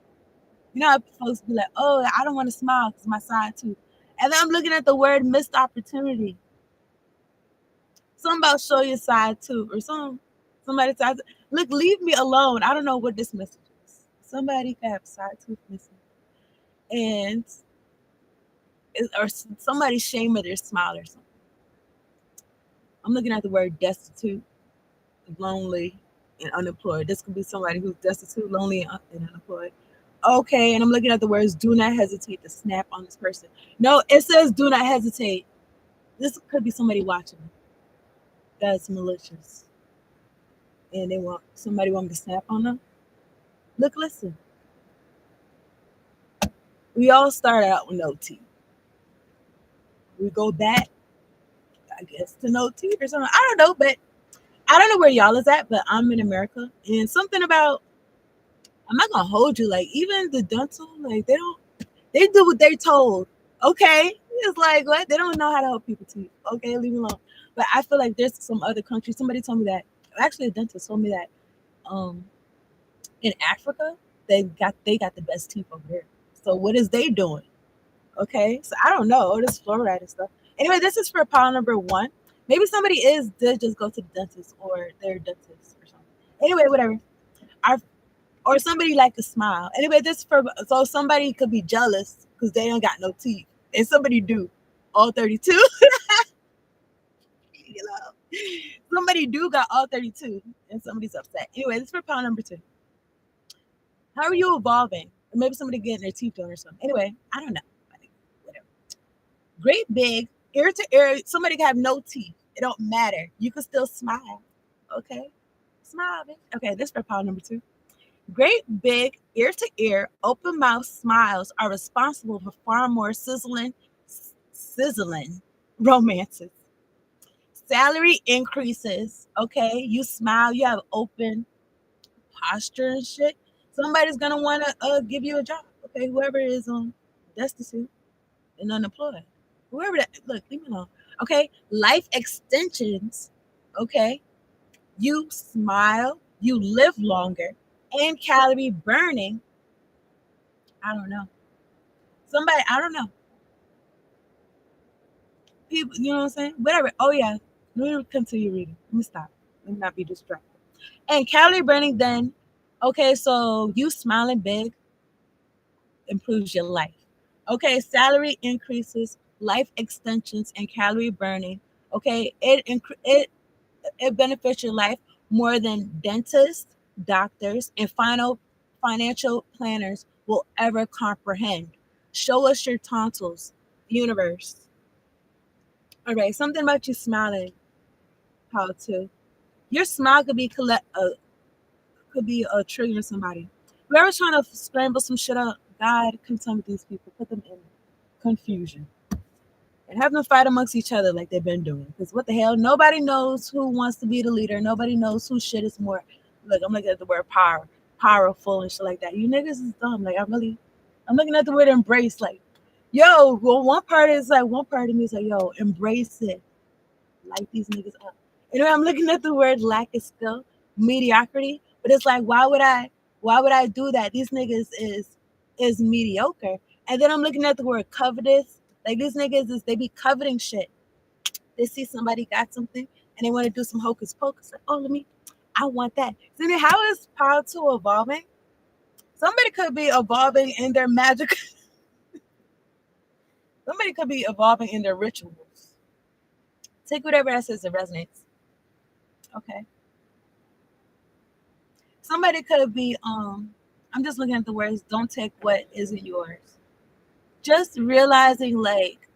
You know how folks be like, oh, I don't want to smile because my side too. And then I'm looking at the word missed opportunity. Something about show your side too, or somebody side. Look, leave me alone. I don't know what this message is. somebody could have a side tooth missing, and or somebody's shame of their smile or something. I'm looking at the word destitute, lonely, and unemployed. This could be somebody who's destitute, lonely, and unemployed. Okay, and I'm looking at the words do not hesitate to snap on this person. No, it says do not hesitate. This could be somebody watching that's malicious and they want somebody want me to snap on them. Look, listen. We all start out with no teeth. We go back, I guess, to no teeth or something. I don't know, but I don't know where y'all is at, but I'm in America. And something about I'm not gonna hold you, like even the dental, like they do what they're told. Okay. It's like what? They don't know how to help people teeth. Okay, leave me alone. But I feel like there's some other countries. Somebody told me that actually a dentist told me that um in Africa they got the best teeth over here. So what is they doing? Okay. So I don't know. This fluoride and stuff. Anyway, this is for pile number one. Maybe somebody did just go to the dentist or their dentist or something. Anyway, whatever. Our or somebody like to smile. Anyway, this for so somebody could be jealous because they don't got no teeth, and somebody do, all 32. You know, somebody do got all 32, and somebody's upset. Anyway, this for pound number two. How are you evolving? Or maybe somebody getting their teeth done or something. Anyway, I don't know. Whatever. Great big ear to ear. Somebody can have no teeth. It don't matter. You can still smile. Okay, smile. Bitch. Okay, this for pound number two. Great big ear to ear open mouth smiles are responsible for far more sizzling romances. Salary increases. Okay, you smile, you have open posture and shit. Somebody's gonna want to give you a job. Okay, whoever is destitute and unemployed, whoever that. Look, leave me alone. Okay, life extensions. Okay, you smile, you live longer, and calorie burning. I don't know. Somebody, I don't know. People, you know what I'm saying? Whatever. Oh yeah. Let me continue reading. Let me stop. Let me not be distracted. And calorie burning then, okay, so you smiling big improves your life. Okay, salary increases, life extensions, and calorie burning. Okay, it benefits your life more than dentists, doctors, and final financial planners will ever comprehend. Show us your tonsils, universe. All right, something about you smiling. How to? Your smile could be a triggering somebody. Whoever's trying to scramble some shit up, God contend with these people, put them in confusion, and have them fight amongst each other like they've been doing. Because what the hell? Nobody knows who wants to be the leader. Nobody knows whose shit is more. Look, I'm looking at the word powerful and shit like that. You niggas is dumb. Like I'm looking at the word embrace. Like, yo, well, one part of me is like, yo, embrace it. Light these niggas up. Anyway, I'm looking at the word lack of skill, mediocrity, but it's like, why would I do that? These niggas is mediocre. And then I'm looking at the word covetous. Like these niggas they be coveting shit. They see somebody got something and they want to do some hocus pocus. Like, oh, I want that. So then how is power two evolving? Somebody could be evolving in their magic. Somebody could be evolving in their rituals. Take whatever that says that resonates. Okay. Somebody could be I'm just looking at the words, don't take what isn't yours. Just realizing like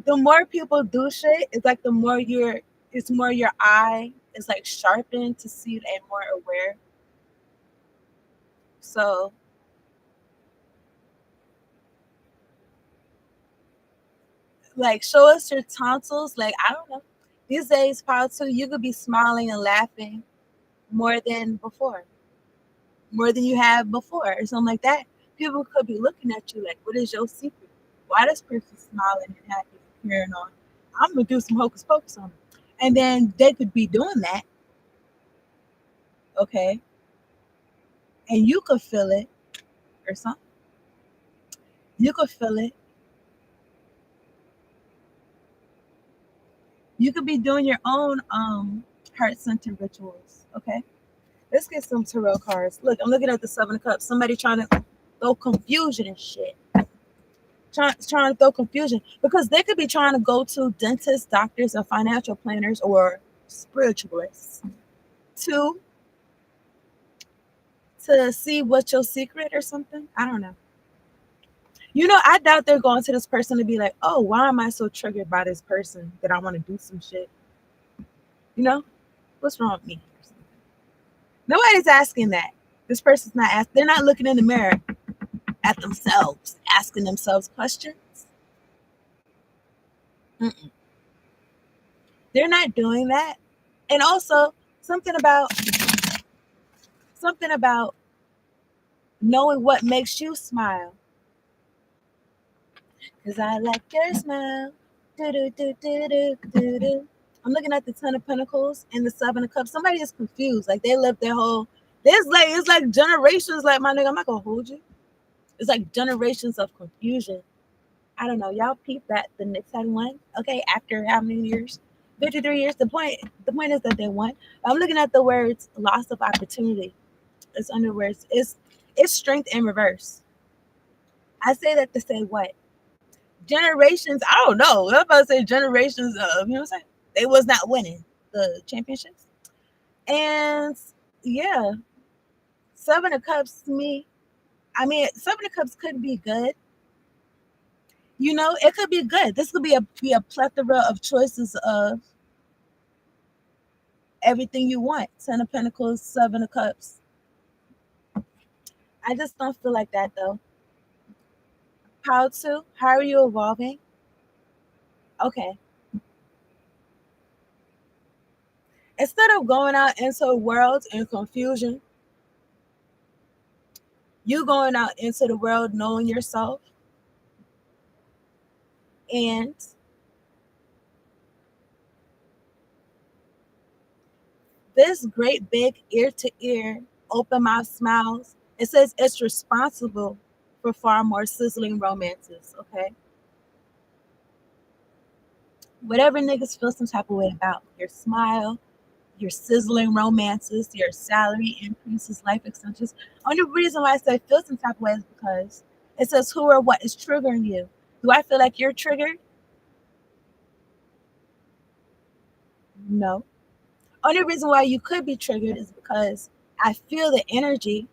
the more people do shit, it's like the more it's more your eye is like sharpened to see and more aware. So like show us your tonsils. Like I don't know. These days, probably too, you could be smiling and laughing more than before, more than you have before, or something like that. People could be looking at you like, what is your secret? Why this person smiling and happy and carrying on? I'm gonna do some hocus pocus on them. And then they could be doing that, okay, and you could feel it or something. You could feel it. You could be doing your own heart center rituals, okay? Let's get some tarot cards. Look, I'm looking at the Seven of Cups. Somebody trying to throw confusion and shit. Trying to throw confusion because they could be trying to go to dentists, doctors, or financial planners or spiritualists to see what's your secret or something. I don't know. I doubt they're going to this person to be like, oh, why am I so triggered by this person that I want to do some shit? What's wrong with me? Nobody's asking that. This person's not asking. They're not looking in the mirror at themselves, asking themselves questions. Mm-mm. They're not doing that. And also something about knowing what makes you smile. Cause I like your smile. Do, do, do, do, do, do, do. I'm looking at the Ten of Pentacles and the Seven of Cups. Somebody is confused. Like they lived their whole. It's like generations. Like my nigga, I'm not gonna hold you. It's like generations of confusion. I don't know. Y'all peep that the Knicks had won. Okay, after how many years? 53 years. The point is that they won. I'm looking at the words loss of opportunity. It's under words. It's strength in reverse. I say that to say what? Generations, I don't know. I'm about to say generations of, what I'm saying? They was not winning the championships. And yeah, Seven of Cups to me, Seven of Cups could be good. It could be good. This could be a plethora of choices of everything you want. Ten of Pentacles, Seven of Cups. I just don't feel like that though. How to? How are you evolving? Okay. Instead of going out into the world in confusion, you going out into the world knowing yourself and this great big ear to ear, open mouth smiles. It says it's responsible for far more sizzling romances. Okay. Whatever niggas feel some type of way about your smile, your sizzling romances, your salary increases, life extensions. Only reason why I say feel some type of way is because it says who or what is triggering you. Do I feel like you're triggered? No. Only reason why you could be triggered is because I feel the energy.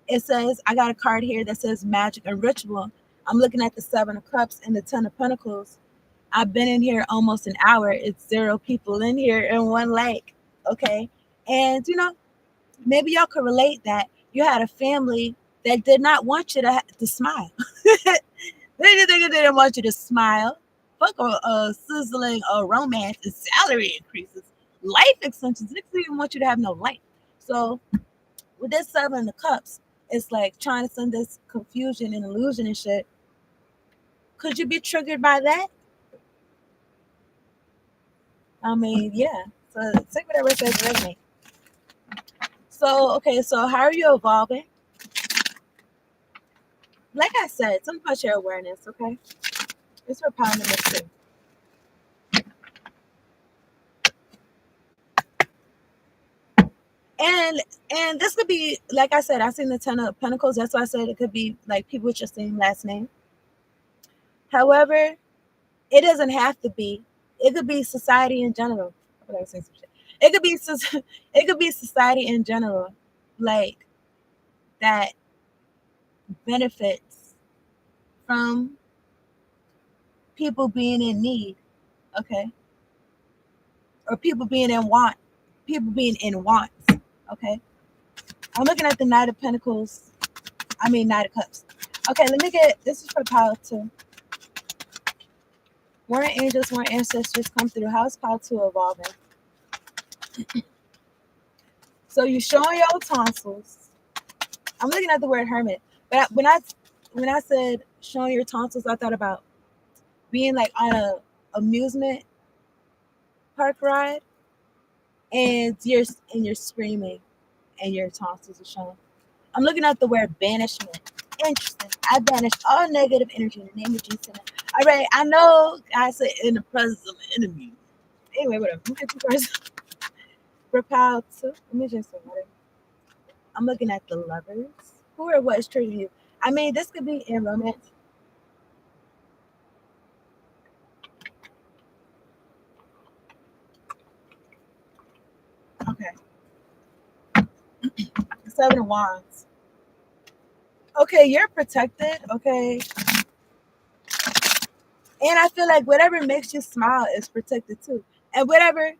It says, I got a card here that says magic and ritual. I'm looking at the Seven of Cups and the Ten of Pentacles. I've been in here almost an hour. It's 0 people in here in one lake. Okay. And, maybe y'all could relate that you had a family that did not want you to smile. They didn't want you to smile. Fuck a sizzling romance and salary increases. Life extensions. They didn't even want you to have no life. So with this Seven of Cups, it's like trying to send this confusion and illusion and shit. Could you be triggered by that? Yeah. So take whatever it says resonate. So, okay, so how are you evolving? Like I said, something about your awareness, okay? It's for power number 2. And this could be, like I said, I seen the Ten of Pentacles. That's why I said it could be like people with your same last name. However, it doesn't have to be. It could be society in general. It could be society in general, like that benefits from people being in need, okay, or people being in want, okay. I'm looking at the Knight of Pentacles. Knight of Cups. Okay, let me get this is for power 2. Warring angels, warring ancestors come through. How's power 2 evolving? So you showing your tonsils. I'm looking at the word hermit, but when I said showing your tonsils, I thought about being like on a amusement park ride, and you're screaming, and your tonsils are showing. I'm looking at the word banishment. Interesting. I banish all negative energy in the name of Jesus. All right, I know I said in the presence of an enemy. Anyway, whatever. Let me get 2 cards. For power 2. Let me just say whatever. I'm looking at the Lovers. Who or what is triggering you? I mean, this could be in romance. Okay. Seven of Wands. Okay, you're protected. Okay. And I feel like whatever makes you smile is protected too. And whatever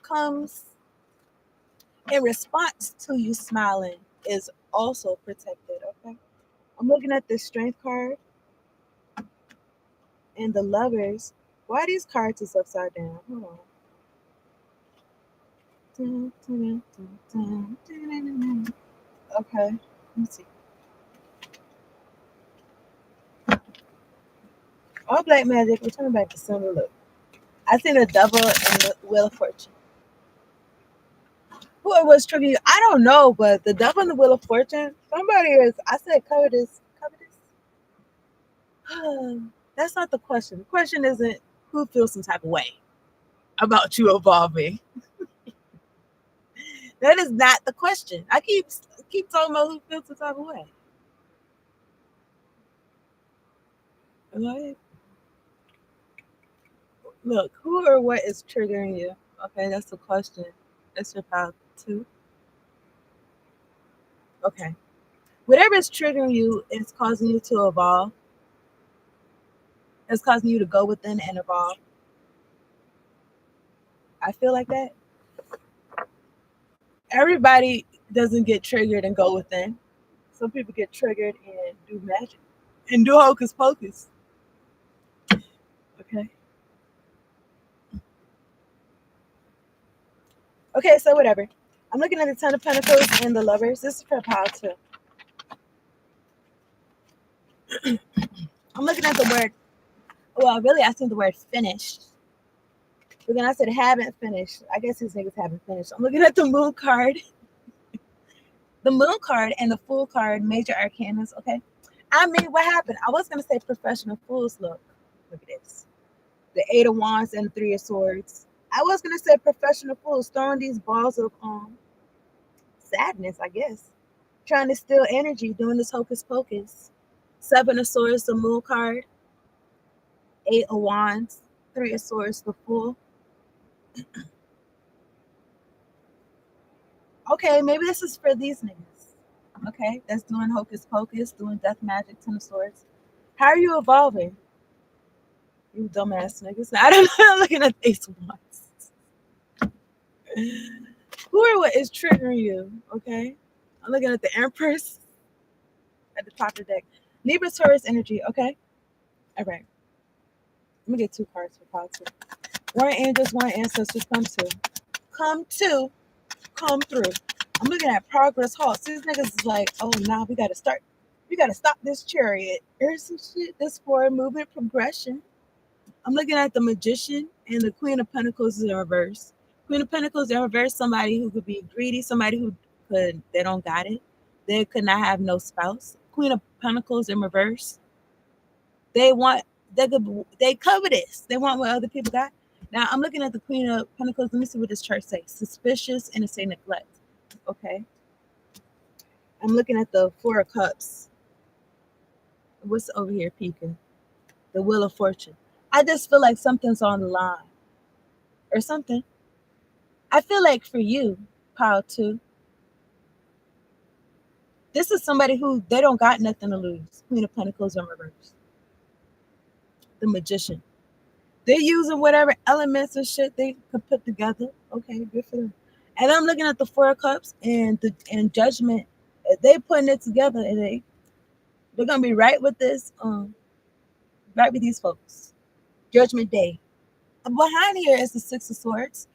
comes in response to you smiling is also protected. Okay. I'm looking at the Strength card and the Lovers. Why these cards is upside down? Hold on. Okay. Let's see. All black magic. We're turning back to silver. Look. I seen the Devil and the Wheel of Fortune. Who it was triggering you? I don't know, but the Devil and the Wheel of Fortune. Somebody is. I said covetous. Covetous. That's not the question. The question isn't who feels some type of way about you evolving. That is not the question. I keep talking about who feels some type of way. Right? Look, who or what is triggering you? Okay, that's the question. That's your path two. Okay. Whatever is triggering you is causing you to evolve. It's causing you to go within and evolve. I feel like that. Everybody doesn't get triggered and go within. Some people get triggered and do magic and do hocus pocus. Okay. Okay, so whatever. I'm looking at the Ten of Pentacles and the Lovers. This is for power too. I'm looking at the word. Well, really, I think the word finished. But then I said haven't finished. I guess these niggas haven't finished. I'm looking at the Moon card. The Moon card and the Fool card, major arcanas. Okay. I mean, what happened? I was gonna say professional fools. Look at this. The Eight of Wands and the Three of Swords. I was gonna say professional fools throwing these balls of sadness, I guess. Trying to steal energy, doing this hocus pocus. Seven of Swords, the Moon card. Eight of Wands, Three of Swords, the Fool. Okay, maybe this is for these niggas. Okay, that's doing hocus pocus, doing death magic, Ten of Swords. How are you evolving? You dumbass niggas. I don't know. I'm looking at Ace of Wands. Who or what is triggering you? Okay, I'm looking at the Empress at the top of the deck. Libra, Taurus energy. Okay, all right. Let me get two cards for positive. One angels, one ancestors. Come through. I'm looking at progress halts. These niggas is like, oh, nah, we gotta start. We gotta stop this chariot. There's some shit. This forward movement progression. I'm looking at the Magician and the Queen of Pentacles is in reverse. Queen of Pentacles in reverse, somebody who could be greedy, somebody who they don't got it. They could not have no spouse. Queen of Pentacles in reverse. They want, they covetous. They want what other people got. Now I'm looking at the Queen of Pentacles. Let me see what this chart says. Suspicious and it say neglect. Okay. I'm looking at the Four of Cups. What's over here peeking? The Wheel of Fortune. I just feel like something's on the line or something. I feel like for you, Power 2, this is somebody who they don't got nothing to lose. Queen of Pentacles in reverse. The Magician. They're using whatever elements and shit they could put together. Okay, good for them. And I'm looking at the Four of Cups and Judgment. They putting it together and they're gonna be right with this. Right with these folks. Judgment Day. Behind here is the Six of Swords.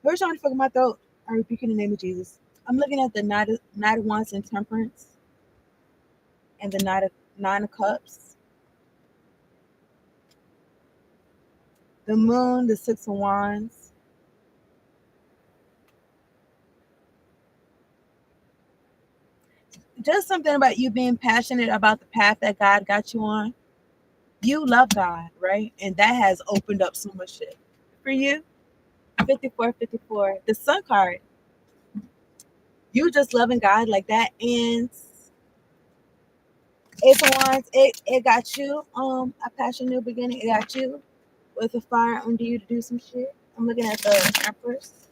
Where's trying to fuck my throat? I rebuke in the name of Jesus. I'm looking at the Knight of Wands and Temperance and the Nine of Cups. The Moon, the Six of Wands. Just something about you being passionate about the path that God got you on. You love God, right? And that has opened up so much shit for you. 54, 54. The Sun card. You just loving God like that. And Ace of Wands, it got you. A passion, new beginning. It got you with a fire under you to do some shit. I'm looking at the Empress.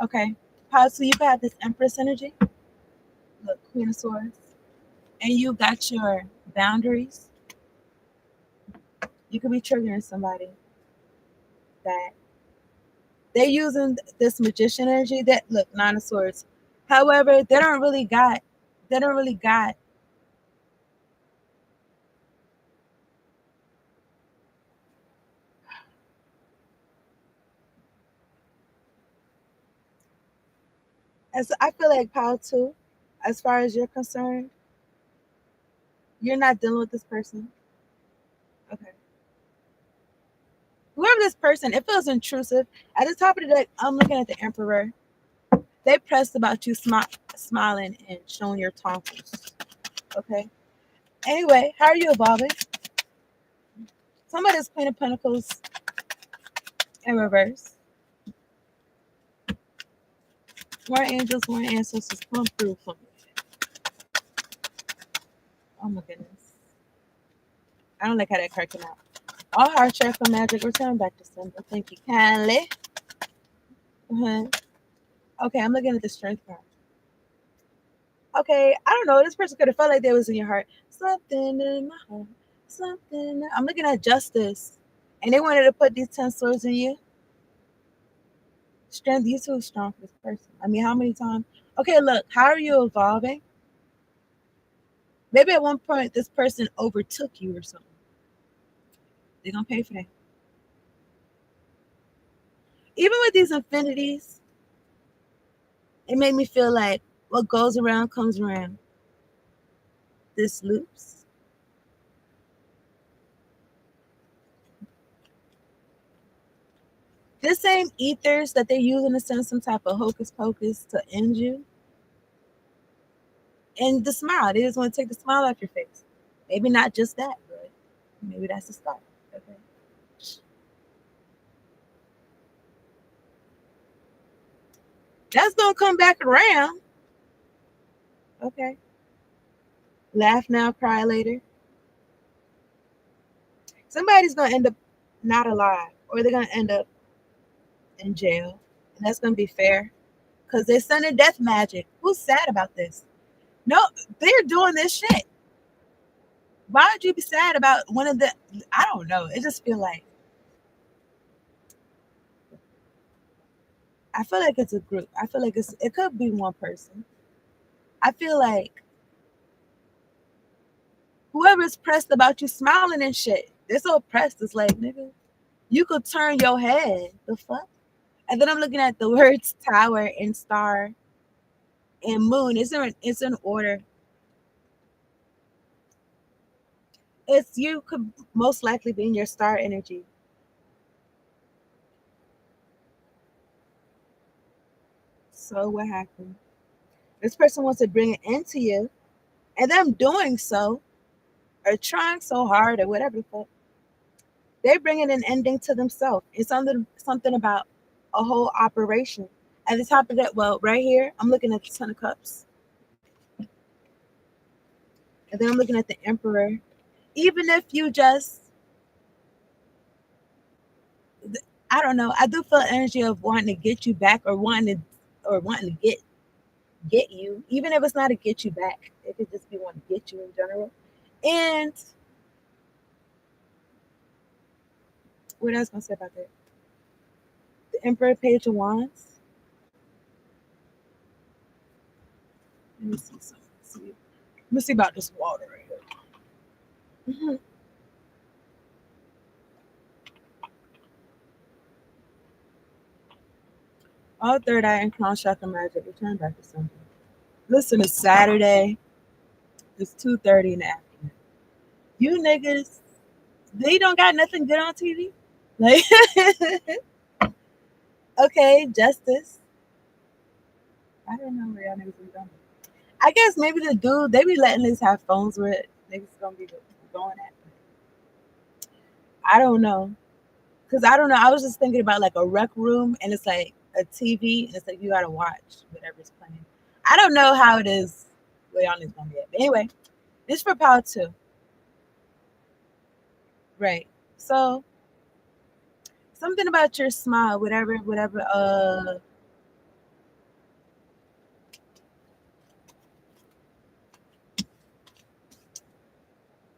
Okay. So you got this Empress energy. Look, Queen of Swords. And you got your boundaries. You could be triggering somebody that they're using this magician energy. That look, Nine of Swords. However, they don't really got as I feel like Power too, as far as you're concerned, you're not dealing with this person. Okay. Whoever this person, it feels intrusive. At the top of the deck, I'm looking at the Emperor. They pressed about you smiling and showing your tonsils. Okay. Anyway, how are you evolving? Somebody's Queen of Pentacles in reverse. More angels, more ancestors come through for me. Oh my goodness. I don't like how that card came out. All heart chakra magic, return back to sender. Thank you kindly. Uh-huh. Okay, I'm looking at the strength card. Okay, I don't know. This person could have felt like they was in your heart. Something in my heart. Something. I'm looking at justice. And they wanted to put these 10 swords in you. Strength, you too strong for this person. I mean, how many times? Okay, look, how are you evolving? Maybe at one point this person overtook you or something. They're gonna pay for that. Even with these infinities, it made me feel like what goes around comes around. This loops. This same ethers that they're using to send some type of hocus pocus to end you. And the smile. They just want to take the smile off your face. Maybe not just that, but maybe that's the start. Okay. That's gonna come back around. Okay. Laugh now, cry later. Somebody's gonna end up not alive, or they're gonna end up in jail. And that's gonna be fair. Because they're sending death magic. Who's sad about this? No, they're doing this shit. Why would you be sad about one of the I don't know. It just I feel like it's a group. I feel like it could be one person. I feel like whoever's pressed about you smiling and shit, they're so pressed. It's like, nigga, you could turn your head. The fuck? And then I'm looking at the words tower and star and moon. It's in order. It's you could most likely be in your star energy. So what happened? This person wants to bring it into you, and them doing so or trying so hard or whatever the fuck, they're bringing an ending to themselves. It's something about a whole operation. At the top of that, well, right here, I'm looking at the Ten of Cups, and then I'm looking at the Emperor. Even if you just, I don't know, I do feel energy of wanting to get you back or wanting to get you, even if it's not to get you back. It could just be wanting to get you in general. And what else gonna say about that? The Emperor, Page of Wands. Let me see something. Let me see about this water right here. Mhm. All third eye and crown chakra magic. Return back to something. Listen, it's Saturday. It's 2:30 in the afternoon. You niggas, they don't got nothing good on TV. Like, okay, justice. I don't know where y'all niggas be going. I guess maybe the dude, they be letting niggas have phones where niggas gonna be going at. I don't know. Because I don't know. I was just thinking about like a rec room, and it's like a TV, and it's like you gotta watch whatever's playing. I don't know how it is. Well, y'all niggas gonna be it. But anyway, this for power two, right? So something about your smile, whatever, whatever.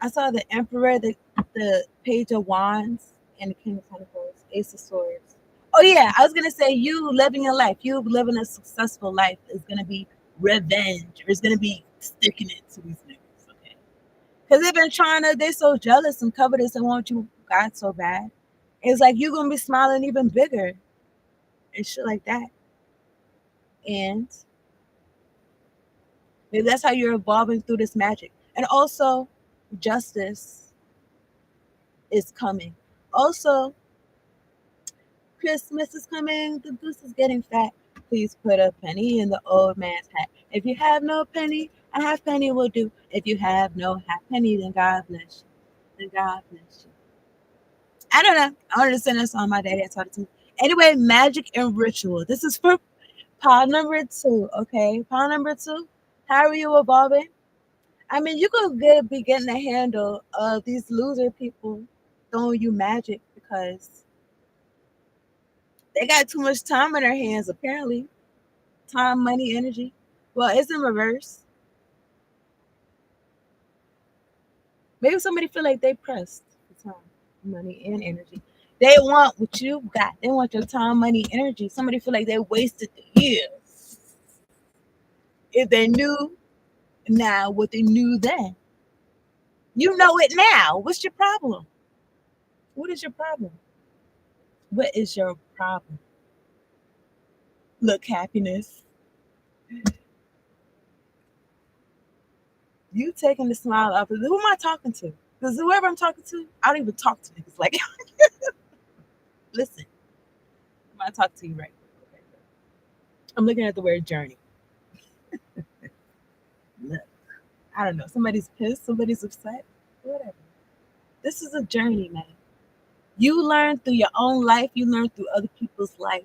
I saw the Emperor, the Page of Wands, and the King of Pentacles, Ace of Swords. Oh yeah, I was gonna say you living your life, you living a successful life is gonna be revenge, or it's gonna be sticking it to these niggas, okay? Because they've been trying to, they're so jealous and covetous and want you God so bad. It's like you're gonna be smiling even bigger and shit like that. And maybe that's how you're evolving through this magic. And also, justice is coming. Also, Christmas is coming. The goose is getting fat. Please put a penny in the old man's hat. If you have no penny, a half penny will do. If you have no half penny, then God bless you. Then God bless you. I don't know. I wanted to send this on my daddy. I taught it to me. Anyway, magic and ritual. This is for pile number two. Okay, pile number two. How are you evolving? I mean, you could be getting a handle of these loser people throwing you magic because they got too much time on their hands, apparently. Time, money, energy. Well, it's in reverse. Maybe somebody feel like they pressed for time, money, and energy. They want what you got. They want your time, money, energy. Somebody feel like they wasted the years. If they knew now what they knew then. You know it now. What's your problem? What is your problem? What is your problem? Look, happiness. You taking the smile off of who am I talking to? Because whoever I'm talking to, I don't even talk to niggas. Like, listen, I'm gonna talk to you right now. Okay. I'm looking at the word journey. Look, I don't know. Somebody's pissed, somebody's upset, whatever. This is a journey, man. You learn through your own life, you learn through other people's life.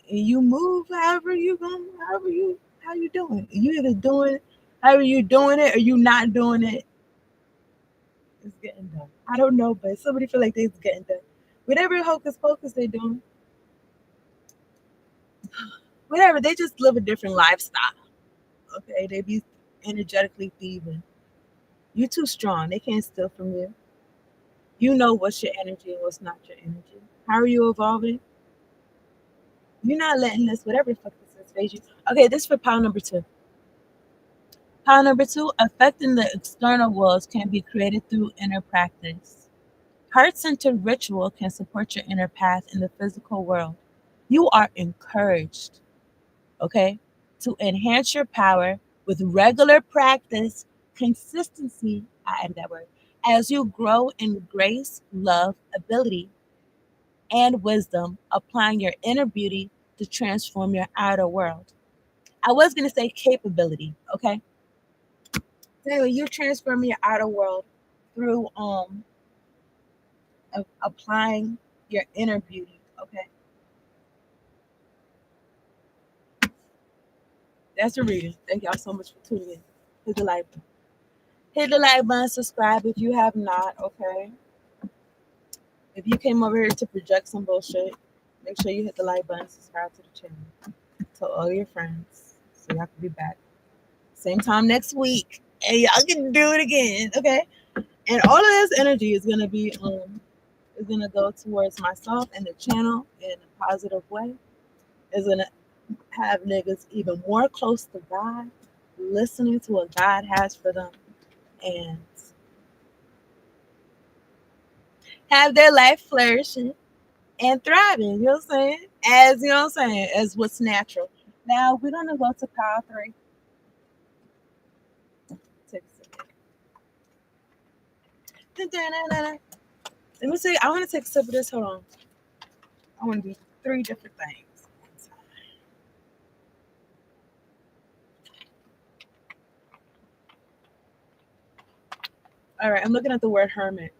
And you move however you going, how you doing. You either doing however you doing it or you not doing it. It's getting done. I don't know, but somebody feel like they's getting done. Whatever hocus pocus they doing, whatever, they just live a different lifestyle. Okay, they be energetically thieving. You too strong. They can't steal from you. You know what's your energy and what's not your energy. How are you evolving? You're not letting this, whatever the fuck this is, phase you. Okay, this is for pile number two. Pile number two, affecting the external worlds can be created through inner practice. Heart centered ritual can support your inner path in the physical world. You are encouraged, okay, to enhance your power with regular practice, consistency, I added that word, as you grow in grace, love, ability, and wisdom, applying your inner beauty to transform your outer world. I was going to say capability, okay? So you transform your outer world through applying your inner beauty, okay? That's a reading. Thank y'all so much for tuning in. Hit the like button. Hit the like button, subscribe if you have not, okay? If you came over here to project some bullshit, make sure you hit the like button, subscribe to the channel. Tell all your friends so y'all can be back. Same time next week. And y'all can do it again, okay? And all of this energy is gonna go towards myself and the channel in a positive way. Is gonna have niggas even more close to God, listening to what God has for them, and have their life flourishing and thriving. You know what I'm saying? As you know what I'm saying, as what's natural. Now we're gonna go to pile three. Take a sip. Let me see. I want to take a sip of this. Hold on. I want to do three different things. All right, I'm looking at the word hermit.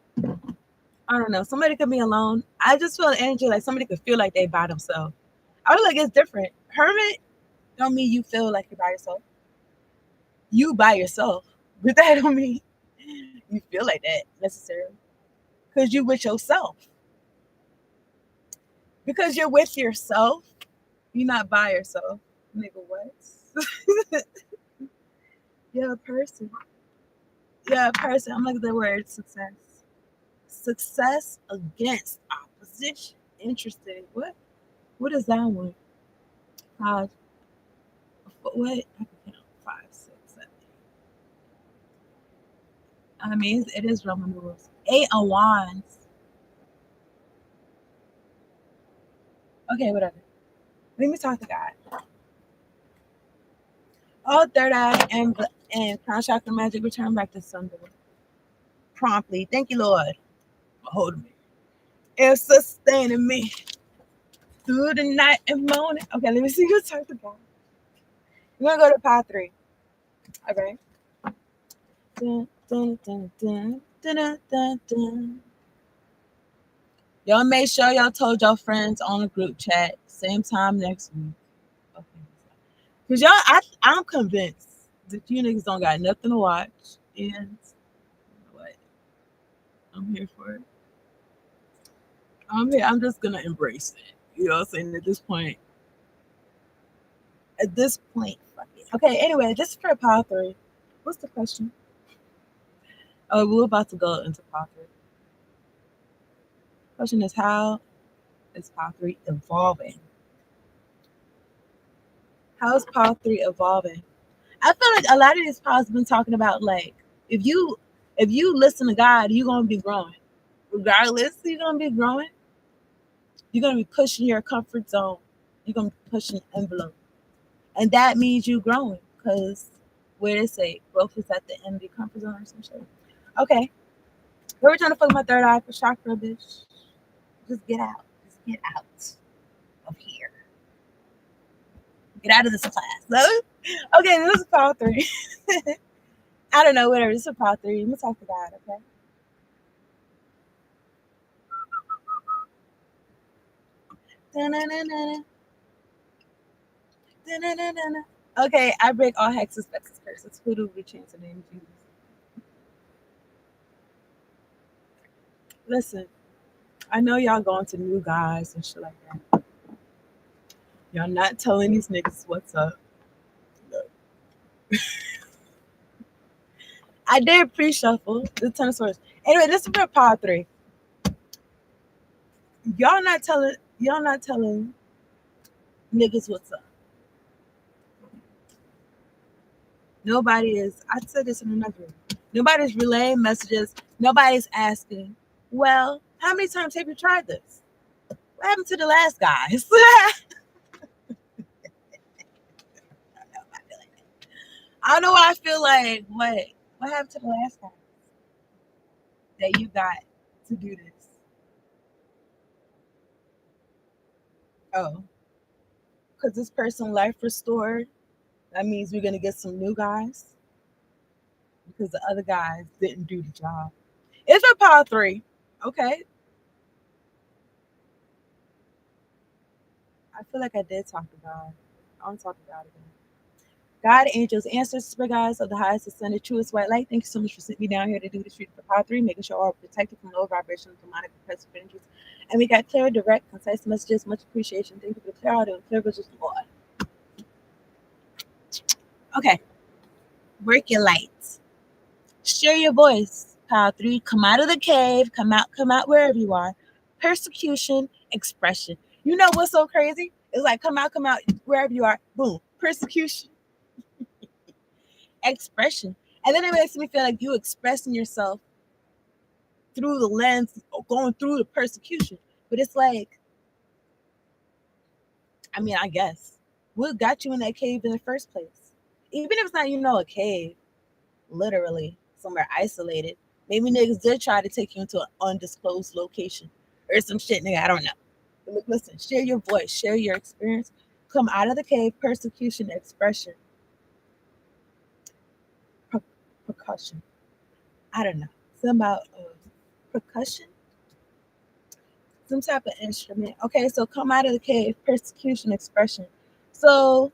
I don't know. Somebody could be alone. I just feel the energy like somebody could feel like they by themselves. I feel like it's different. Hermit don't mean you feel like you're by yourself. You by yourself, but that don't mean you feel like that necessarily. Because you with yourself. Because you're with yourself, you're not by yourself. Nigga, what? You're a person. You're a person. I'm looking at the word success. Success against opposition. Interesting. What? What is that one? Five. What? I can count. 5, 6, 7. I mean, it is Roman numerals. 8 of Wands. Okay, whatever. Let me talk to God. All third eye and crown chakra magic return back to Sunday promptly. Thank you, Lord, for holding me and sustaining me through the night and morning. Okay, let me see you talk to God. We're gonna go to part 3. Okay. Dun, dun, dun, dun, dun, dun, dun, dun. Y'all make sure y'all told your friends on the group chat same time next week. Okay. Cause I'm convinced that you niggas don't got nothing to watch, and what I'm here for it. I'm here. I'm just gonna embrace it. You know what I'm saying? At this point, fuck it. Okay. Anyway, this is for part 3. What's the question? Oh, we're about to go into part 3. Question is, how is part 3 evolving? How is part 3 evolving? I feel like a lot of these parts been talking about like if you listen to God, you're gonna be growing. Regardless, you're gonna be growing. You're gonna be pushing your comfort zone. You're gonna be pushing the envelope, and that means you growing. Because where they say growth is at the end of the comfort zone or some shit. Okay, we're trying to focus my third eye for chakra, bitch. Just get out. Just get out of here. Get out of this class. Okay, this is part 3. I don't know, whatever. This is part 3. I'm gonna talk to God, okay? Da-na-na-na-na. Da-na-na-na-na. Okay, I break all hexes, vexes, curses. Who do we chance the name of Jesus? Listen, I know y'all going to new guys and shit like that. Y'all not telling these niggas what's up. Look. I did pre-shuffle the 10 of Swords. Anyway, this is for part 3. Y'all not telling niggas what's up. Nobody is, I said this in another room. Nobody's relaying messages. Nobody's asking, well, how many times have you tried this? What happened to the last guys? I don't know why I feel like, what happened to the last guy that you got to do this? Oh, because this person life restored. That means we're gonna get some new guys because the other guys didn't do the job. It's a part 3. Okay. I feel like I did talk to God. I want to talk to God again. God, angels, ancestors, spirit guides of the highest ascended, truest white light. Thank you so much for sitting me down here to do this reading for part 3, making sure all protected from low vibrational, demonic, oppressive energies. And we got clear, direct, concise messages. Much appreciation. Thank you for the clarity and clear visions, Lord. Okay, work your lights. Share your voice. Part 3, come out of the cave. Come out wherever you are. Persecution, expression. You know what's so crazy? It's like come out wherever you are. Boom. Persecution, expression. And then it makes me feel like you expressing yourself through the lens of going through the persecution. But it's like, I mean, I guess what got you in that cave in the first place? Even if it's not, a cave, literally somewhere isolated. Maybe niggas did try to take you into an undisclosed location or some shit, nigga. I don't know. But look, listen, share your voice, share your experience. Come out of the cave, persecution, expression, percussion. I don't know. Something about percussion. Some type of instrument. Okay, so come out of the cave, persecution expression. So,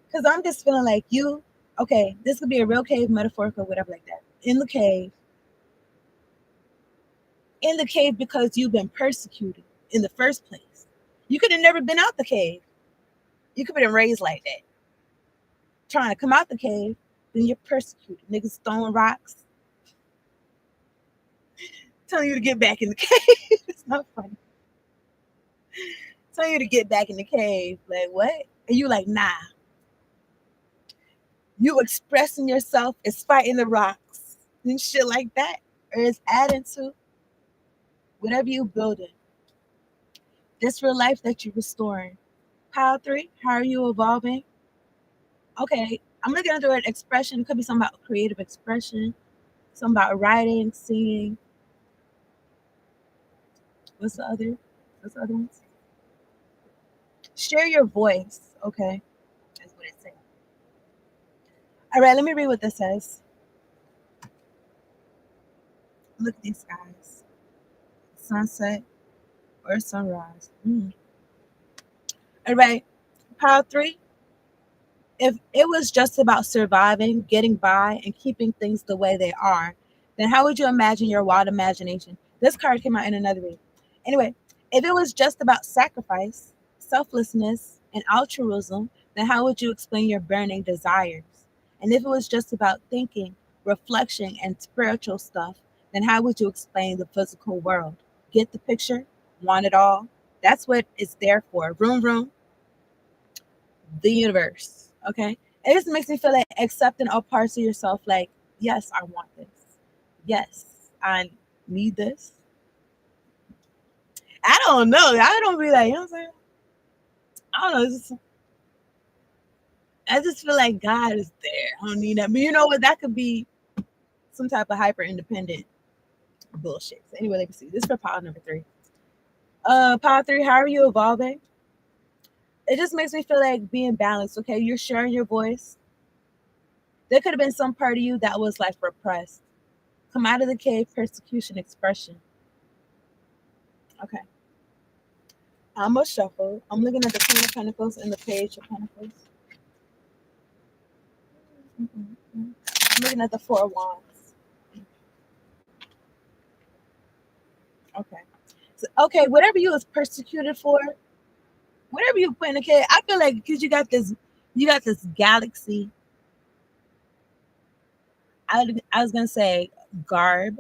because I'm just feeling like you, okay, this could be a real cave, metaphorical, whatever, like that. In the cave because you've been persecuted in the first place. You could have never been out the cave. You could have been raised like that. Trying to come out the cave, then you're persecuted. Niggas throwing rocks, telling you to get back in the cave. It's not funny. Telling you to get back in the cave. Like, what? And you like, nah. You expressing yourself is fighting the rocks and shit like that. Or it's adding to whatever you building. This real life that you're restoring. Pile three, how are you evolving? Okay, I'm looking at the word expression. It could be something about creative expression, something about writing, singing. What's the other? What's the other ones? Share your voice. Okay, that's what it says. All right, let me read what this says. Look at these guys. Sunset or sunrise. All right, pile three. If it was just about surviving, getting by, and keeping things the way they are, then how would you imagine your wild imagination? This card came out in another read. Anyway, if it was just about sacrifice, selflessness, and altruism, then how would you explain your burning desires? And if it was just about thinking, reflection, and spiritual stuff, then how would you explain the physical world? Get the picture? Want it all? That's what it's there for. Room, room, the universe. Okay. It just makes me feel like accepting all parts of yourself, like, yes, I want this. Yes, I need this. I don't know. I don't be like, you know what I'm saying? I don't know. I just feel like God is there. I don't need that. But you know what? That could be some type of hyper independent bullshit. So anyway, let me see. This is for pile number three. Pile three, how are you evolving? It just makes me feel like being balanced. Okay. You're sharing your voice. There could have been some part of you that was like repressed. Come out of the cave, persecution expression. Okay. I'm a shuffle. I'm looking at the Queen of Pentacles and the Page of Pentacles. I'm looking at the Four of Wands. Okay. So, okay, whatever you was persecuted for, whatever you put in the cave, I feel like because you got this galaxy. I was gonna say garment.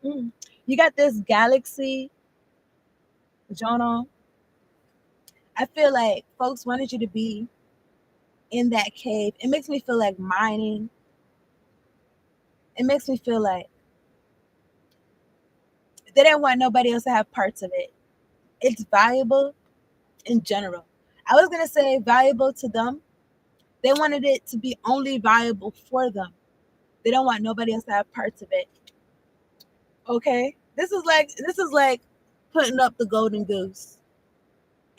You got this galaxy, Jono. I feel like folks wanted you to be in that cave. It makes me feel like mining. It makes me feel like they didn't want nobody else to have parts of it. It's valuable in general. I was gonna say valuable to them. They wanted it to be only valuable for them. They don't want nobody else to have parts of it. Okay? This is like putting up the golden goose.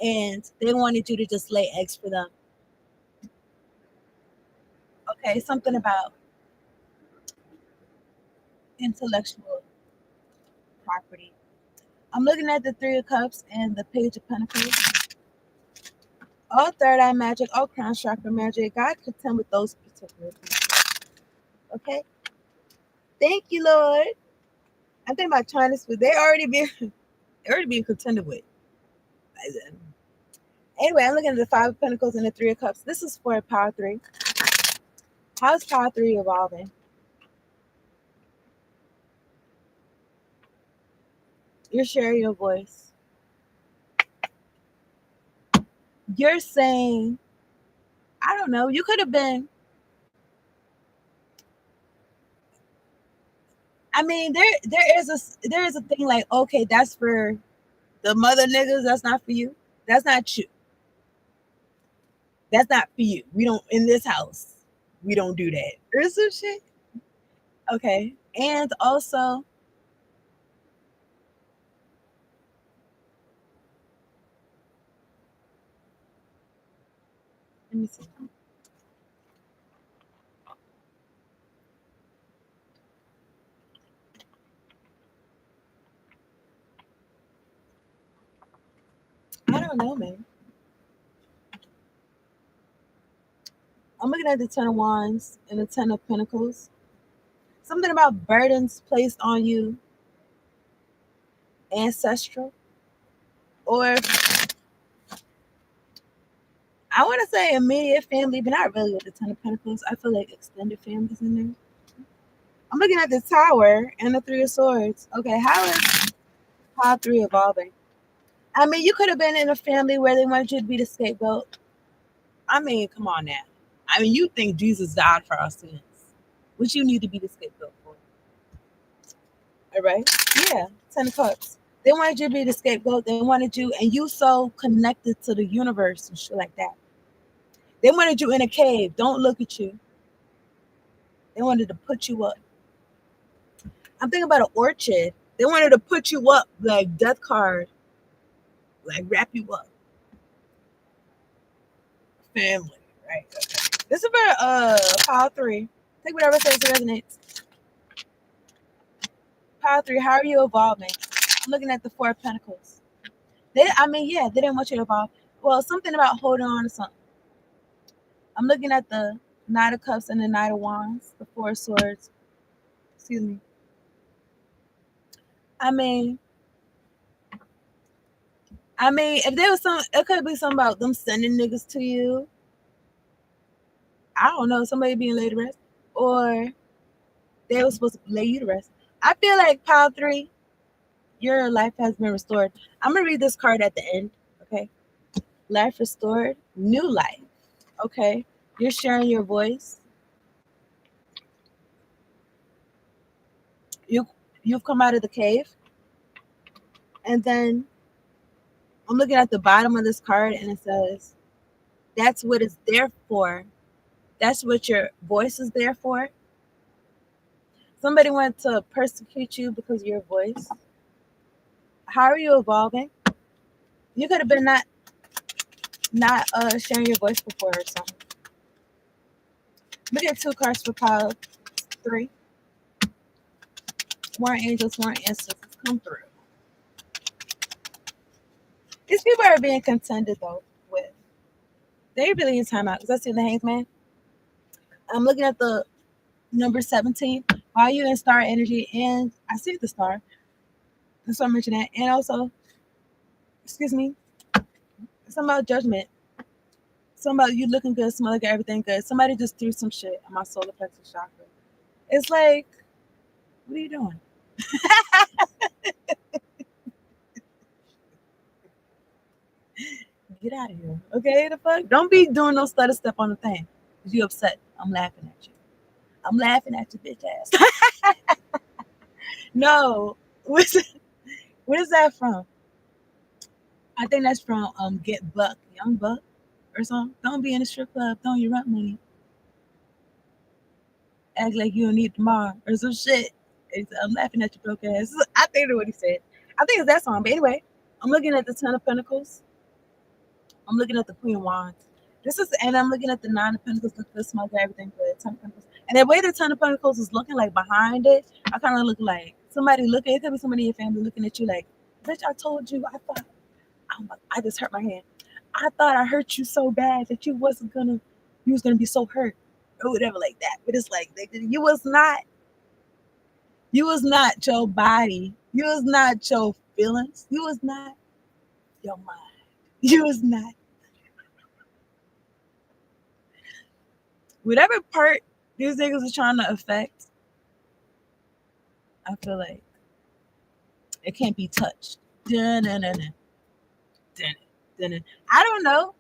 And they wanted you to just lay eggs for them. Okay, something about intellectual property. I'm looking at the Three of Cups and the Page of Pentacles. All third eye magic, all crown chakra magic. God contend with those particular people. Okay? Thank you, Lord. I think my Chinese food, they already being contended with. Anyway, I'm looking at the Five of Pentacles and the Three of Cups. This is for Power 3. How's Power 3 evolving? You're sharing your voice. You're saying, I don't know, you could have been. I mean, there is a thing like, okay, that's for the mother niggas, that's not for you. That's not you. That's not for you. We don't in this house. We don't do that. Or some shit. Okay. And also, let me see. don't know, man. I'm looking at the Ten of Wands and the Ten of Pentacles. Something about burdens placed on you, ancestral, or I want to say immediate family, but not really with the Ten of Pentacles. I feel like extended families in there. I'm looking at the Tower and the Three of Swords. Okay, how is Pile 3 evolving? I mean, you could have been in a family where they wanted you to be the scapegoat. I mean, come on now. I mean, you think Jesus died for our sins, which you need to be the scapegoat for. All right? Yeah, 10 of Cups. They wanted you to be the scapegoat. They wanted you, and you so connected to the universe and shit like that. They wanted you in a cave. Don't look at you. They wanted to put you up. I'm thinking about an orchard. They wanted to put you up like death card, like wrap you up. Family, right? Okay. This is for pile 3. Take whatever says it resonates. Pile 3, how are you evolving? I'm looking at the Four of Pentacles. Yeah, they didn't want you to evolve. Well, something about holding on to something. I'm looking at the Knight of Cups and the Knight of Wands, the Four of Swords. Excuse me. I mean, if there was it could be something about them sending niggas to you. I don't know, somebody being laid to rest, or they were supposed to lay you to rest. I feel like pile 3, your life has been restored. I'm gonna read this card at the end. Okay, life restored, new life. Okay, you're sharing your voice. You've come out of the cave, and then I'm looking at the bottom of this card, and it says, "That's what it's there for. That's what your voice is there for." Somebody wanted to persecute you because of your voice. How are you evolving? You could have been not sharing your voice before or something. Look at 2 cards for pile 3. More angels, more ancestors come through. These people are being contended though with. They really need time out because I see the Hanged Man. I'm looking at the number 17. While you in star energy, and I see the star. That's what I mentioned that. And also, excuse me, something about judgment. Something about you looking good, smell like everything good. Somebody just threw some shit on my solar plexus chakra. It's like, what are you doing? Get out of here. Okay, the fuck? Don't be doing no stutter step on the thing. Cause you upset. I'm laughing at you. I'm laughing at your bitch ass. No. What is that from? I think that's from Get Buck, Young Buck or something. Don't be in a strip club throwing your rent money. Act like you don't need tomorrow or some shit. I'm laughing at your broke ass. I think that's what he said. I think it's that song. But anyway, I'm looking at the Ten of Pentacles. I'm looking at the Queen of Wands. And I'm looking at the Nine of Pentacles, look good, smell good, everything good. Ten of Pentacles. And the way the Ten of Pentacles is looking like behind it, I kind of look like somebody looking. It could be somebody in your family looking at you like, bitch, I told you. I just hurt my hand. I thought I hurt you so bad that you was gonna be so hurt or whatever like that. But it's like you was not your body. You was not your feelings. You was not your mind. You was not whatever part these niggas are trying to affect. I feel like it can't be touched. Dun-dun-dun-dun. Dun-dun-dun-dun. I don't know.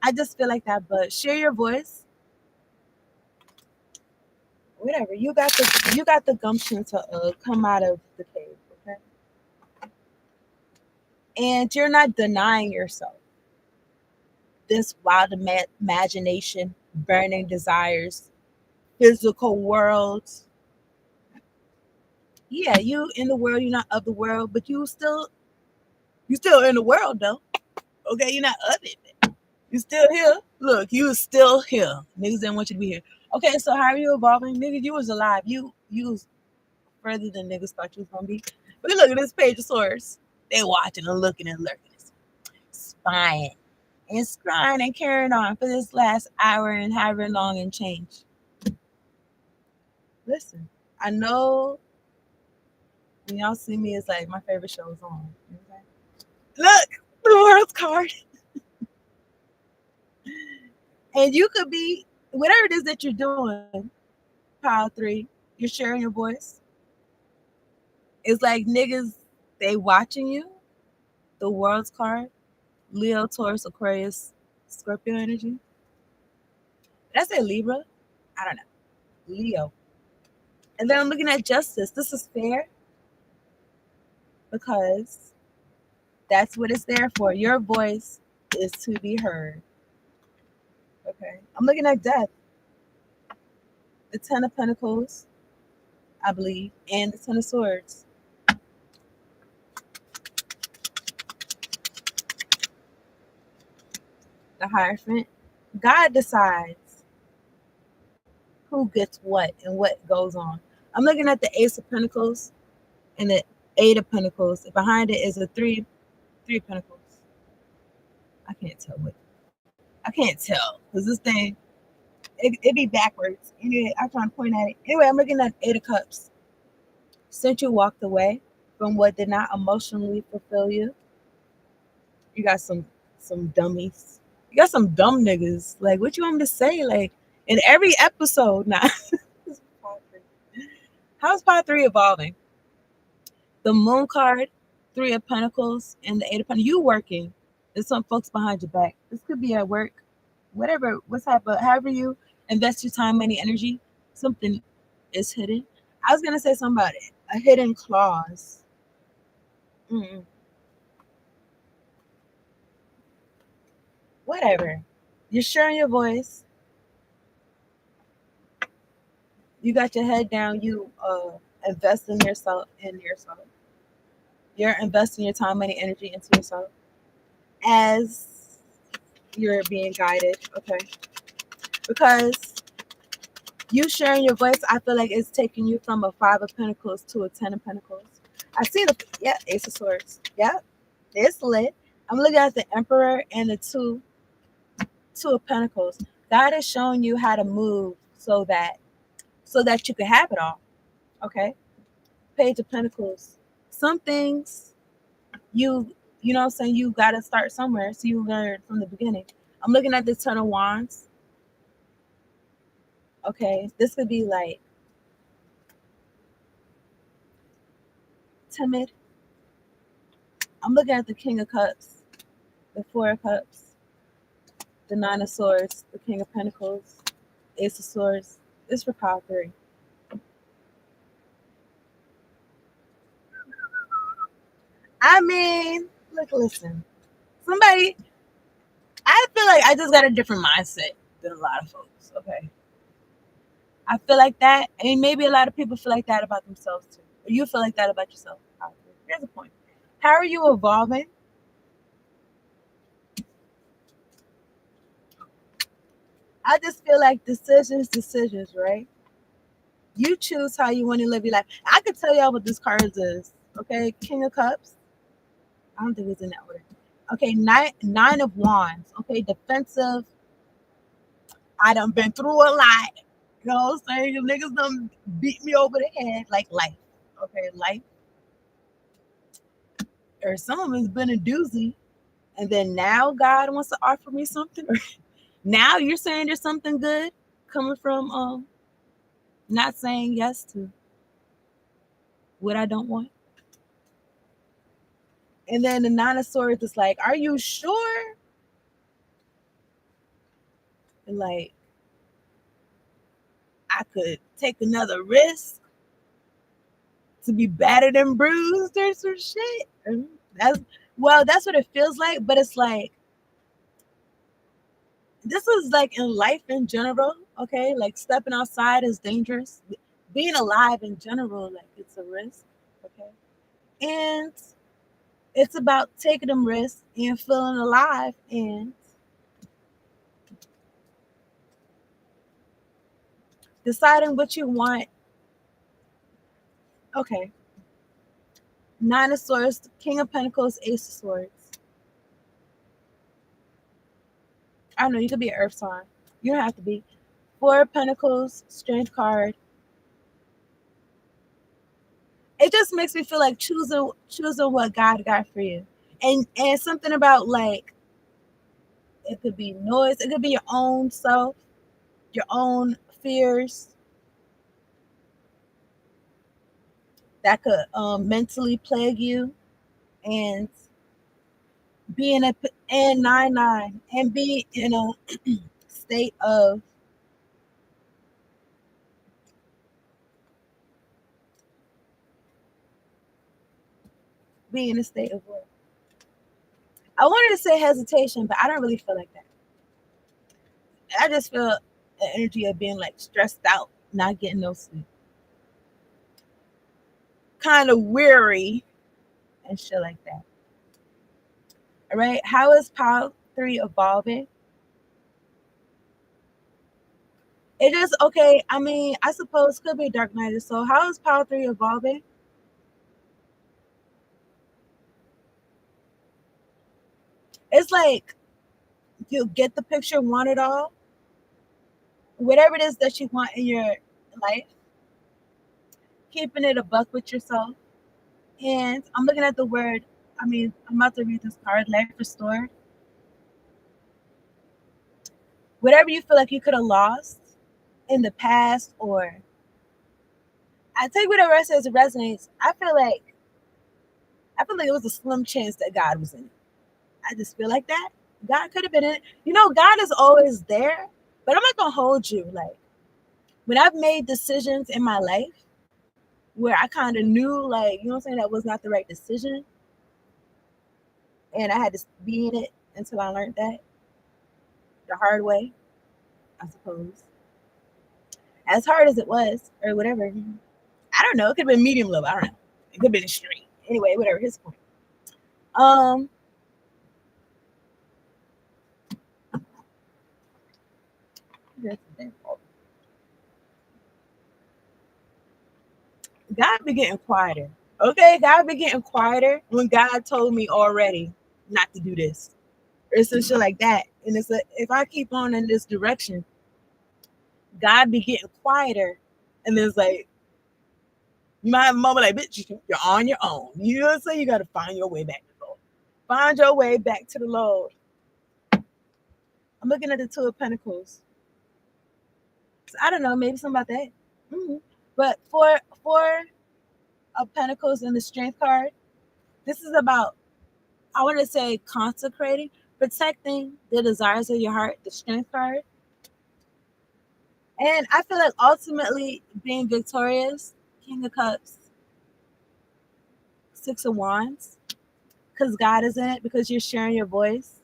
I just feel like that. But share your voice. Whatever. You got the gumption to come out of the cave. Okay. And you're not denying yourself this wild imagination, burning desires, physical worlds. Yeah, you in the world, you're not of the world, but you still in the world though. Okay, you're not of it. You still here. Look, you still here. Niggas didn't want you to be here. Okay, so how are you evolving? Nigga, you was alive. You was further than niggas thought you was gonna be. But look at this page of swords. They watching and looking and lurking. fine and scrying and carrying on for this last hour and however long and change. Listen, I know when y'all see me, it's like my favorite show is on. Okay? Look, the world's card. And you could be whatever it is that you're doing, pile three, you're sharing your voice. It's like niggas, they watching you. The world's card, Leo, Taurus, Aquarius, Scorpio energy. Did I say Libra? I don't know. Leo. And then I'm looking at justice. This is fair because that's what it's there for. Your voice is to be heard. Okay. I'm looking at death. The Ten of Pentacles, I believe, and the Ten of Swords. The Hierophant. God decides who gets what and what goes on. I'm looking at the Ace of Pentacles and the Eight of Pentacles. Behind it is a three of Pentacles. I can't tell what. I can't tell because this thing it be backwards. Anyway, I'm trying to point at it. Anyway, I'm looking at Eight of Cups. Since you walked away from what did not emotionally fulfill you, you got some dummies. You got some dumb niggas. Like, what you want me to say? Like, in every episode now. How's part three evolving? The Moon card, Three of Pentacles, and the Eight of Pentacles. You working. There's some folks behind your back. This could be at work. Whatever, what's happening, however you invest your time, money, energy, something is hidden. I was gonna say something about it. A hidden clause. Mm-mm. Whatever. You're sharing your voice. You got your head down. You invest in yourself. You're investing your time, money, energy into yourself as you're being guided. Okay, because you sharing your voice, I feel like it's taking you from a Five of Pentacles to a Ten of Pentacles. I see the Ace of Swords. Yep, it's lit. I'm looking at the Emperor and the Two of Pentacles. God is showing you how to move so that you can have it all. Okay, Page of Pentacles. Some things you know what I'm saying, you gotta start somewhere, so you learn from the beginning. I'm looking at the Ten of Wands. Okay, this could be like timid. I'm looking at the King of Cups, the Four of Cups, the Nine of Swords, the King of Pentacles, Ace of Swords. This for power three. I mean, look, listen. Somebody, I feel like I just got a different mindset than a lot of folks. Okay, I feel like that, and maybe a lot of people feel like that about themselves too. Or you feel like that about yourself. Here's the point: how are you evolving? I just feel like decisions, right? You choose how you want to live your life. I could tell y'all what this card is. Okay, King of Cups. I don't think it's in that order. Okay, nine of Wands. Okay, defensive. I done been through a lot. You know what I'm saying? You niggas done beat me over the head like life. Okay, life. Or some of it's been a doozy. And then now God wants to offer me something. Now you're saying there's something good coming from not saying yes to what I don't want. And then the Nine of Swords is like, are you sure? And like, I could take another risk to be battered and bruised or some shit. And that's what it feels like. But it's like, this is like in life in general. Okay, like stepping outside is dangerous. Being alive in general, like it's a risk. Okay, and it's about taking them risks and feeling alive and deciding what you want. Okay, Nine of Swords, King of Pentacles, Ace of Swords. I don't know, you could be an earth sign. You don't have to be. Four of Pentacles, Strength card. It just makes me feel like choosing what God got for you. And something about like it could be noise, it could be your own self, your own fears that could mentally plague you and be in a and 9-9 and be in a state of being in a state of what? I wanted to say hesitation, but I don't really feel like that. I just feel the energy of being like stressed out, not getting no sleep, kind of weary and shit like that. All right. How is Power 3 evolving? It is okay. I mean, I suppose could be Dark Knight. So how is Power 3 evolving? It's like you get the picture, want it all, whatever it is that you want in your life, keeping it a buck with yourself. And I'm looking at the word, I mean, I'm about to read this card, life restored. Whatever you feel like you could have lost in the past, or I take whatever it says it resonates. I feel like it was a slim chance that God was in it. I just feel like that. God could have been in it. You know, God is always there, but I'm not gonna hold you. Like when I've made decisions in my life where I kind of knew, like, you know what I'm saying, that was not the right decision, and I had to be in it until I learned that the hard way, I suppose. As hard as it was, or whatever. I don't know. It could have been medium level. I don't know. It could have been extreme. Anyway, whatever. His point. Um, God be getting quieter. Okay, God be getting quieter when God told me already not to do this or some shit like that. And it's like if I keep on in this direction, God be getting quieter, and it's like you might have a moment like, bitch, you're on your own. You know what I'm saying? You got to find your way back to the Lord. Find your way back to the Lord. I'm looking at the Two of Pentacles. So I don't know, maybe something about that. Mm-hmm. But four of Pentacles in the Strength card, this is about, I want to say, consecrating, protecting the desires of your heart, the Strength card. And I feel like ultimately being victorious, King of Cups, Six of Wands, because God is in it, because you're sharing your voice.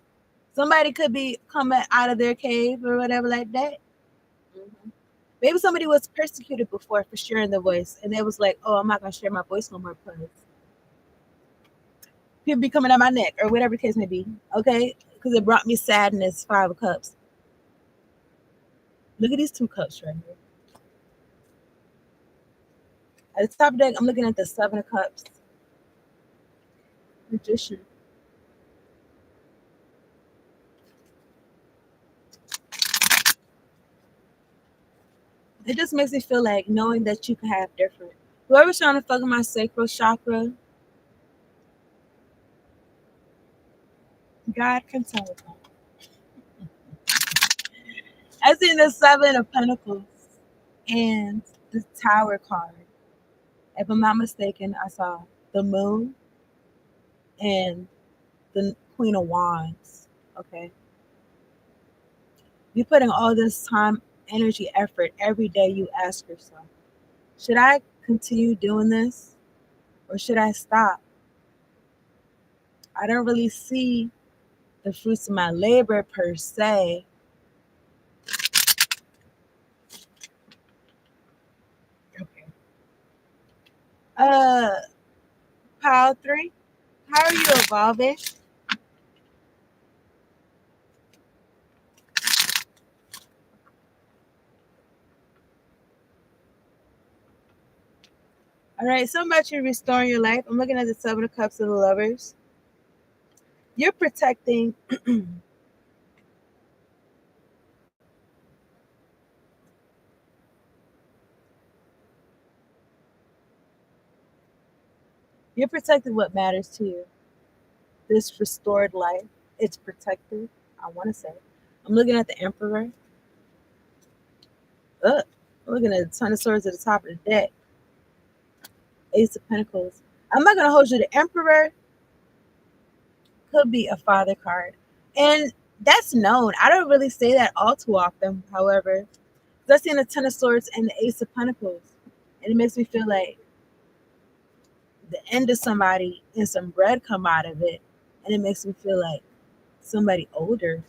Somebody could be coming out of their cave or whatever like that. Mm-hmm. Maybe somebody was persecuted before for sharing their voice, and they was like, "Oh, I'm not gonna share my voice no more because people be coming at my neck or whatever the case may be." Okay, because it brought me sadness. Five of Cups. Look at these two cups right here. At the top of the deck, I'm looking at the Seven of Cups. Magician. It just makes me feel like knowing that you can have different. Whoever's trying to fuck with my sacral chakra, God can tell them. I seen the Seven of Pentacles and the Tower card. If I'm not mistaken, I saw the Moon and the Queen of Wands. Okay. You're putting all this time, energy, effort every day. You ask yourself, should I continue doing this or should I stop? I don't really see the fruits of my labor per se. Okay. Uh, Pile 3, how are you evolving? All right, something about you restoring your life. I'm looking at the Seven of Cups and the Lovers. You're protecting You're protected what matters to you. This restored life, it's protected, I want to say. I'm looking at the Emperor. Ugh. I'm looking at the Ton of Swords at the top of the deck. Ace of Pentacles. I'm not going to hold you. The Emperor could be a father card. And that's known. I don't really say that all too often, however. I've seen the Ten of Swords and the Ace of Pentacles. And it makes me feel like the end of somebody and some bread come out of it. And it makes me feel like somebody older.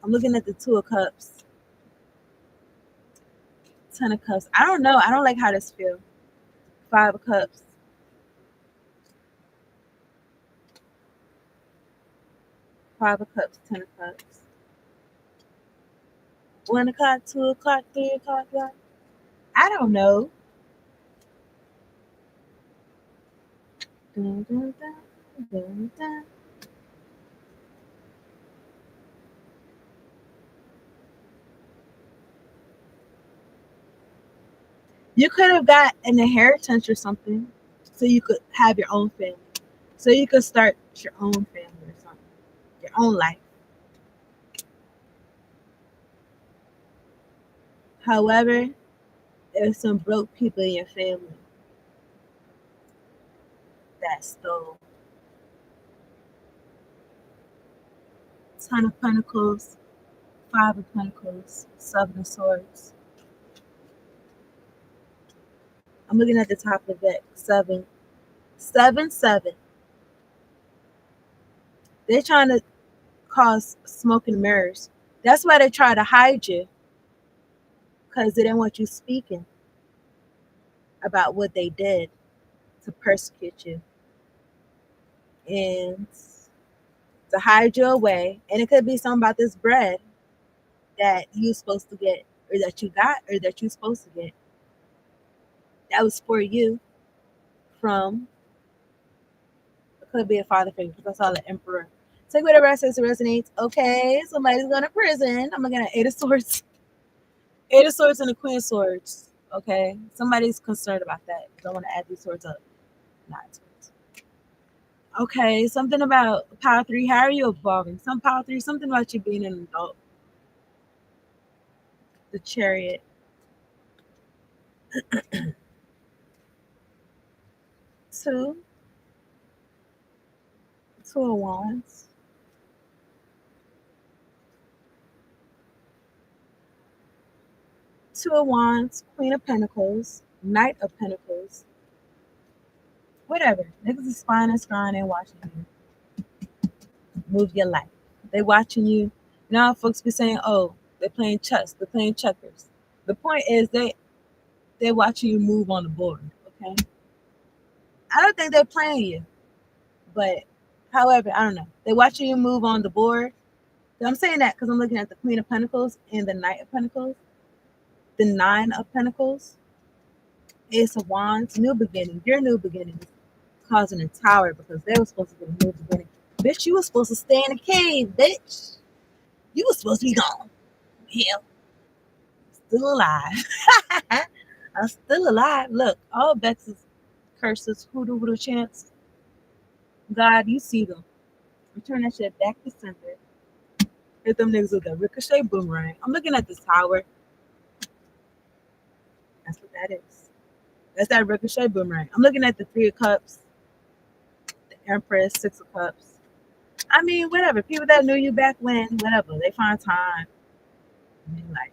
I'm looking at the Two of Cups, Ten of Cups. I don't know. I don't like how this feels. Five of Cups. Five of Cups, Ten of Cups. 1 o'clock, 2 o'clock, 3 o'clock. I don't know. Dun, dun, dun, dun, dun. You could have got an inheritance or something, so you could have your own family. So you could start your own family or something, your own life. However, there's some broke people in your family that stole. Ten of Pentacles, Five of Pentacles, Seven of Swords. I'm looking at the top of it. Seven. Seven, seven. They're trying to cause smoke and mirrors. That's why they try to hide you, because they didn't want you speaking about what they did to persecute you and to hide you away. And it could be something about this bread that you're supposed to get, or that you got, or that you're supposed to get. That was for you from, it could be a father figure, because I saw the Emperor. Take whatever I says resonates. Okay, somebody's going to prison. I'm looking at Eight of Swords. Eight of Swords and the Queen of Swords. Okay, somebody's concerned about that. Don't want to add these swords up. Not swords. Okay, something about power three. How are you evolving? Some power three. Something about you being an adult. The Chariot. Two. Two of Wands. Two of Wands. Queen of Pentacles. Knight of Pentacles. Whatever. Niggas is fine and scrying and watching you move your life. They watching you. Now folks be saying, oh, they're playing chess, they're playing checkers. The point is they're watching you move on the board. Okay. I don't think they're playing you. But however, I don't know. They're watching you move on the board. I'm saying that because I'm looking at the Queen of Pentacles and the Knight of Pentacles, the Nine of Pentacles, Ace of Wands, new beginning. Your new beginning is causing a tower because they were supposed to get a new beginning. Bitch, you were supposed to stay in the cave, bitch. You were supposed to be gone. Hell, still alive. I'm still alive. Look, all Bex's curses, hoodoo chants. God, you see them. Return that shit back to center. Hit them niggas with a ricochet boomerang. I'm looking at this tower. That's what that is. That's that ricochet boomerang. I'm looking at the Three of Cups, the Empress, Six of Cups. I mean, whatever. People that knew you back when, whatever. They find time. I mean, like,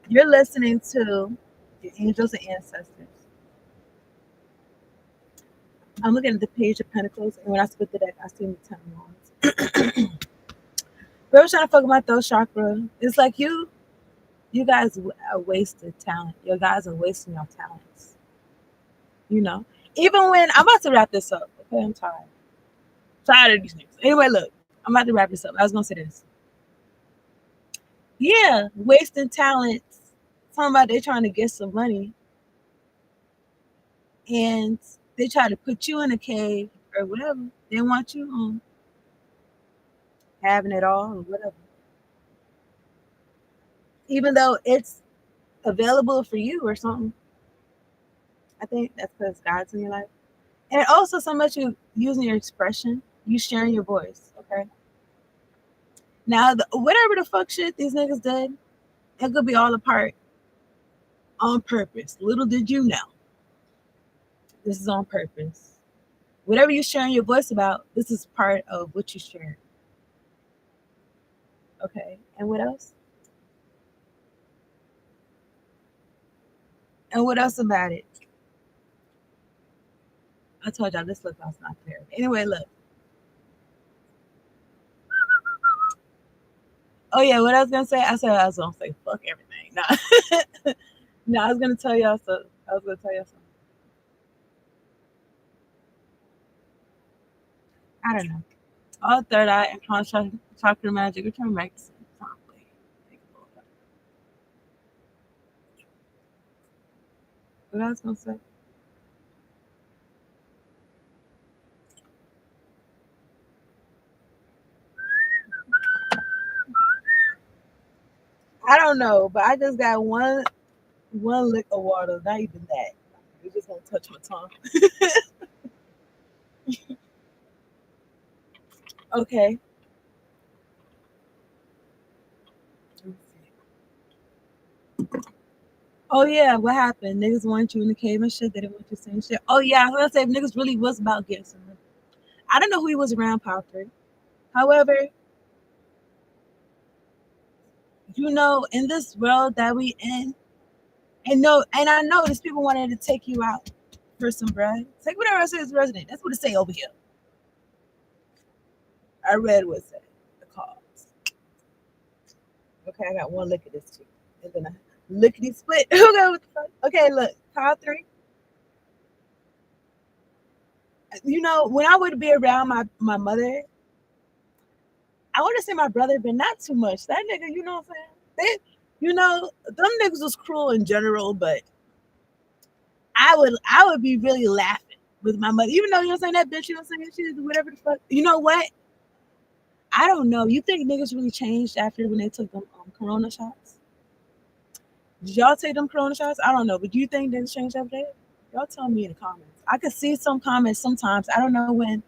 you're listening to your angels and ancestors. I'm looking at the Page of Pentacles, and when I split the deck, I see the Ten of Wands. Whoever's trying to fuck my throat chakra, it's like you guys are wasted talent. You guys are wasting your talents. You know? Even when I'm about to wrap this up, okay? I'm tired. Tired of these niggas. Anyway, look, I'm about to wrap this up. I was gonna say this. Yeah, wasting talents. Somebody they trying to get some money and they try to put you in a cave or whatever. They want you having it all or whatever. Even though it's available for you or something. I think that's because God's in your life. And also so much you using your expression, you sharing your voice, okay? Now, whatever the fuck shit these niggas did, it could be all a part on purpose. Little did you know, this is on purpose. Whatever you're sharing your voice about, this is part of what you share. Okay. And what else? And what else about it? I told y'all this lip gloss not there. Anyway, look. Oh yeah, what I was gonna say? I said I was gonna say fuck everything. Nah. No, I was gonna tell y'all so I was gonna tell y'all something. I don't know. All third eye and contract chakra magic, which makes sense. Probably. What I was gonna say? I don't know, but I just got one lick of water, not even that. It's just gonna touch my tongue. Okay. Oh yeah, what happened? Niggas want you in the cave and shit. They didn't want you saying shit. Oh yeah, I was gonna say if niggas really was about getting some. I don't know who he was around, Power. However, in this world that we in, and I know there's people wanting to take you out for some bread. Take whatever I say is resident. That's what it say over here. I read what it said. The cause. Okay, I got one lick of this too. And then I lickety split. Okay, what the fuck? Okay, look, call three. When I would be around my mother, I want to say my brother, but not too much. That nigga, you know what I'm saying? Them niggas was cruel in general, but I would be really laughing with my mother, even though saying that bitch, saying she whatever the fuck. You know what? I don't know. You think niggas really changed after when they took them corona shots? Did y'all take them corona shots? I don't know, but do you think niggas changed after that? Y'all tell me in the comments. I could see some comments sometimes. I don't know when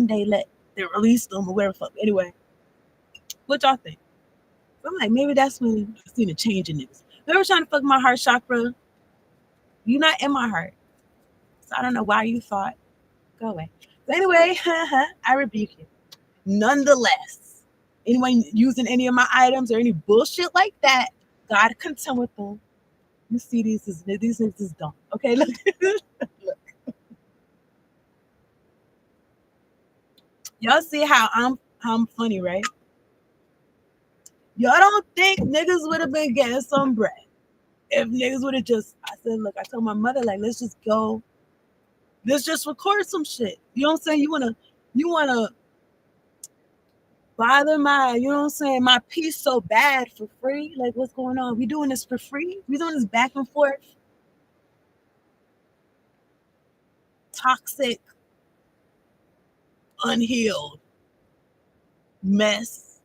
they released them or whatever the fuck. Anyway, what y'all think? I'm like, maybe that's when I seen a change in niggas. Whoever trying to fuck my heart chakra, you not in my heart. So I don't know why you thought. Go away. But anyway, I rebuke you. Nonetheless, anyone using any of my items or any bullshit like that, God contend with them. You see these niggas is dumb. Okay, look. Look. Y'all see how I'm funny, right? Y'all don't think niggas would have been getting some bread if niggas would have just. I said, look, I told my mother, like, let's just go. Let's just record some shit. You know what I'm saying? You wanna bother what I'm saying, my peace so bad for free. Like, what's going on? We doing this for free? We doing this back and forth, toxic, unhealed mess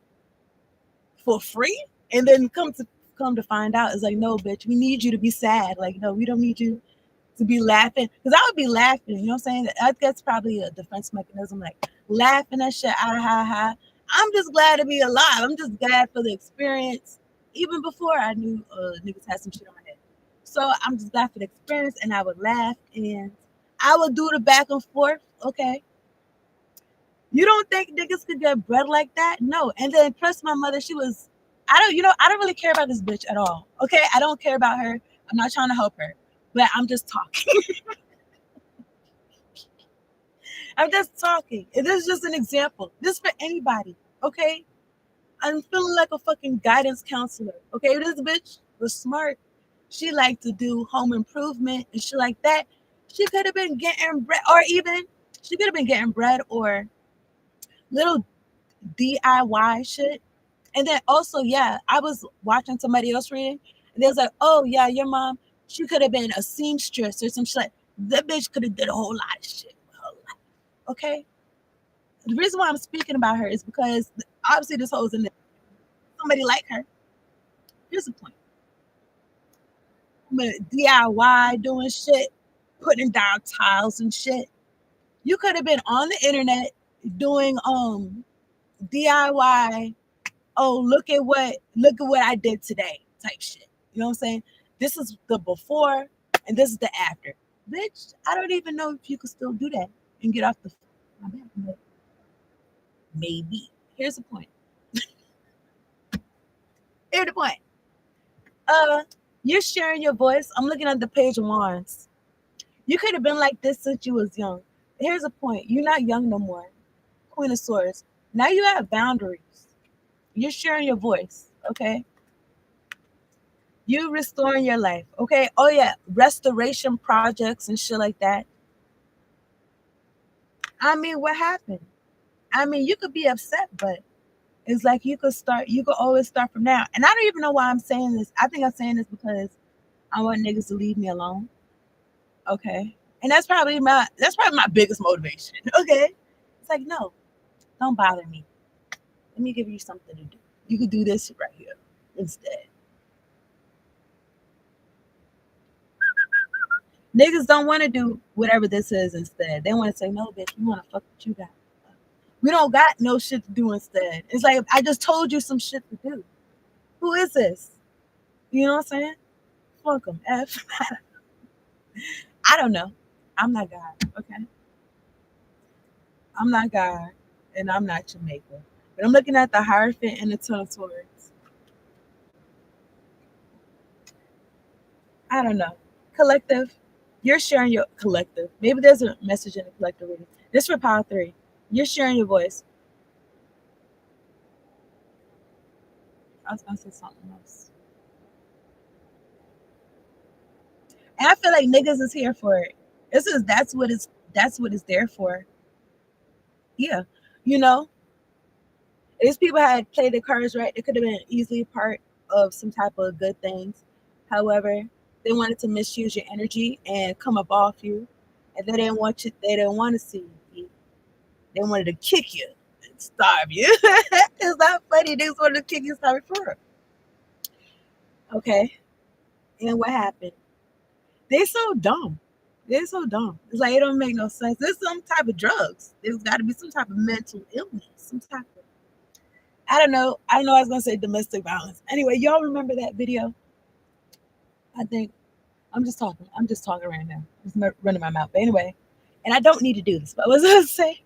for free? And then come to find out, it's like, no, bitch, we need you to be sad. Like, no, we don't need you to be laughing. Because I would be laughing, you know what I'm saying? That's probably a defense mechanism, like laughing that shit, ah, ha, ha. I'm just glad to be alive. I'm just glad for the experience, even before I knew niggas had some shit on my head. So I'm just glad for the experience, and I would laugh, and I would do the back and forth. Okay, you don't think niggas could get bread like that? No. And then plus my mother, she was, I don't really care about this bitch at all. Okay, I don't care about her. I'm not trying to help her, but I'm just talking. I'm just talking. And this is just an example. This for anybody. Okay, I'm feeling like a fucking guidance counselor. Okay, this bitch was smart. She liked to do home improvement and shit like that. She could have been getting bread, or even she could have been getting bread or little DIY shit. And then also, yeah, I was watching somebody else reading, and they was like, "Oh yeah, your mom, she could have been a seamstress or some shit. That bitch could have did a whole lot of shit with her life." Okay, the reason why I'm speaking about her is because obviously this hoe's in there. Somebody like her. Here's the point: I'm a DIY doing shit. putting down tiles and shit. You could have been on the internet doing DIY. Oh, look at what I did today type shit. You know what I'm saying? This is the before and this is the after. Bitch, I don't even know if you could still do that and get off the my bad, but maybe. Here's the point. Here's the point. Uh, you're sharing your voice. I'm looking at the page of wands. You could have been like this since you was young. Here's the point. You're not young no more. Queen of Swords. Now you have boundaries. You're sharing your voice. Okay. You restoring your life. Okay. Oh yeah. Restoration projects and shit like that. I mean, what happened? I mean, you could be upset, but it's like you could always start from now. And I don't even know why I'm saying this. I think I'm saying this because I want niggas to leave me alone. Okay. And that's probably my biggest motivation. Okay. It's like, no, don't bother me. Let me give you something to do. You could do this right here instead. Niggas don't want to do whatever this is instead. They want to say, no, bitch, we want to fuck what you got. We don't got no shit to do instead. It's like, I just told you some shit to do. Who is this? You know what I'm saying? Fuck them. F. I don't know. I'm not God. Okay. I'm not God. And I'm not Jamaica. But I'm looking at the Hierophant and the Ten of Swords. I don't know. Collective. You're sharing your collective. Maybe there's a message in the collective reading. This for power three. You're sharing your voice. I was gonna say something else. And I feel like niggas is here for it. This is that's what it's there for. Yeah. You know, these people had played the cards right. They could have been easily part of some type of good things. However, they wanted to misuse your energy and come up off you. And they didn't want to see you eat. They wanted to kick you and starve you. It's not funny. They just wanted to kick you and starve you for real. Okay. And what happened? They so dumb. They're so dumb. It's like it don't make no sense. There's some type of drugs. There's got to be some type of mental illness. Some type of I don't know. I don't know. I was gonna say domestic violence. Anyway, y'all remember that video? I think I'm just talking. I'm just talking right now. Just running my mouth. But anyway, and I don't need to do this. But what was I gonna say?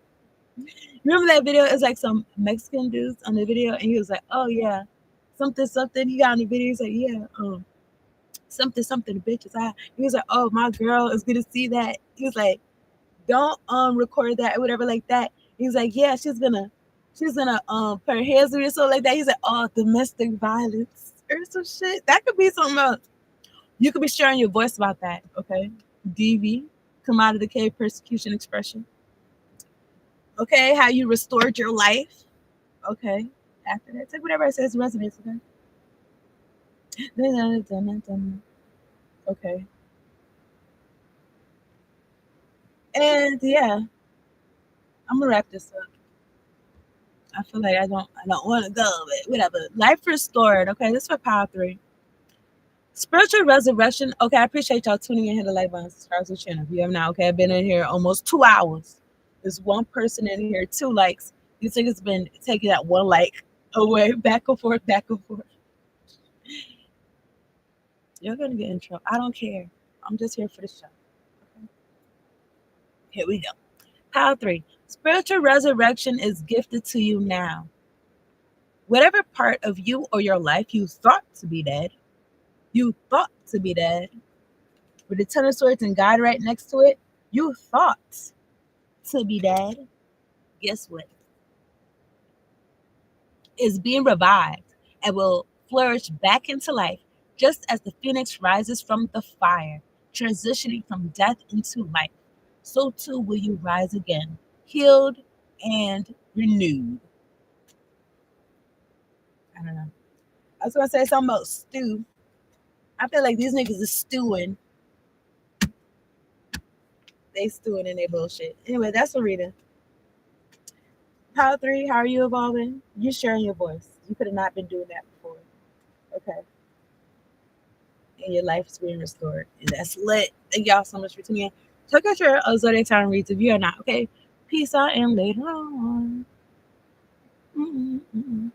Remember that video? It's like some Mexican dudes on the video, and he was like, "Oh yeah, something something." He got on the video. He's like, "Yeah, something something bitches." He was like, "Oh, my girl is gonna see that." He was like, "Don't record that or whatever like that." He's like, "Yeah, she's gonna put her hands on you or something like that." He's like, "Oh, domestic violence or some shit." That could be something else. You could be sharing your voice about that. Okay, DV, come out of the cave, persecution expression. Okay, how you restored your life. Okay, after that, take whatever it says resonates. Okay, okay, and yeah, I'm gonna wrap this up. I feel like I don't want to go, but whatever. Life restored. Okay, this is for power three. Spiritual resurrection. Okay, I appreciate y'all tuning in here to Light Bonds Stars channel. If you have now, okay, I've been in here almost 2 hours. There's one person in here, 2 likes. You think it's been taking that one like away, back and forth, back and forth. You're gonna get in trouble. I don't care. I'm just here for the show. Okay? Here we go. Power three. Spiritual resurrection is gifted to you now. Whatever part of you or your life you thought to be dead, with the Ten of Swords and God right next to it, you thought to be dead. Guess what? Is being revived and will flourish back into life, just as the phoenix rises from the fire, transitioning from death into life. So too will you rise again, healed and renewed. I don't know. I was gonna say something about stew. I feel like these niggas is stewing. They stewing in their bullshit. Anyway, that's a reading. Power three, how are you evolving? You're sharing your voice. You could have not been doing that before. Okay. and your life is being restored. And that's lit. Thank y'all so much for tuning in. Check out your zodiac sign reads if you are not. Okay. Peace out and later on. Mm-mm-mm.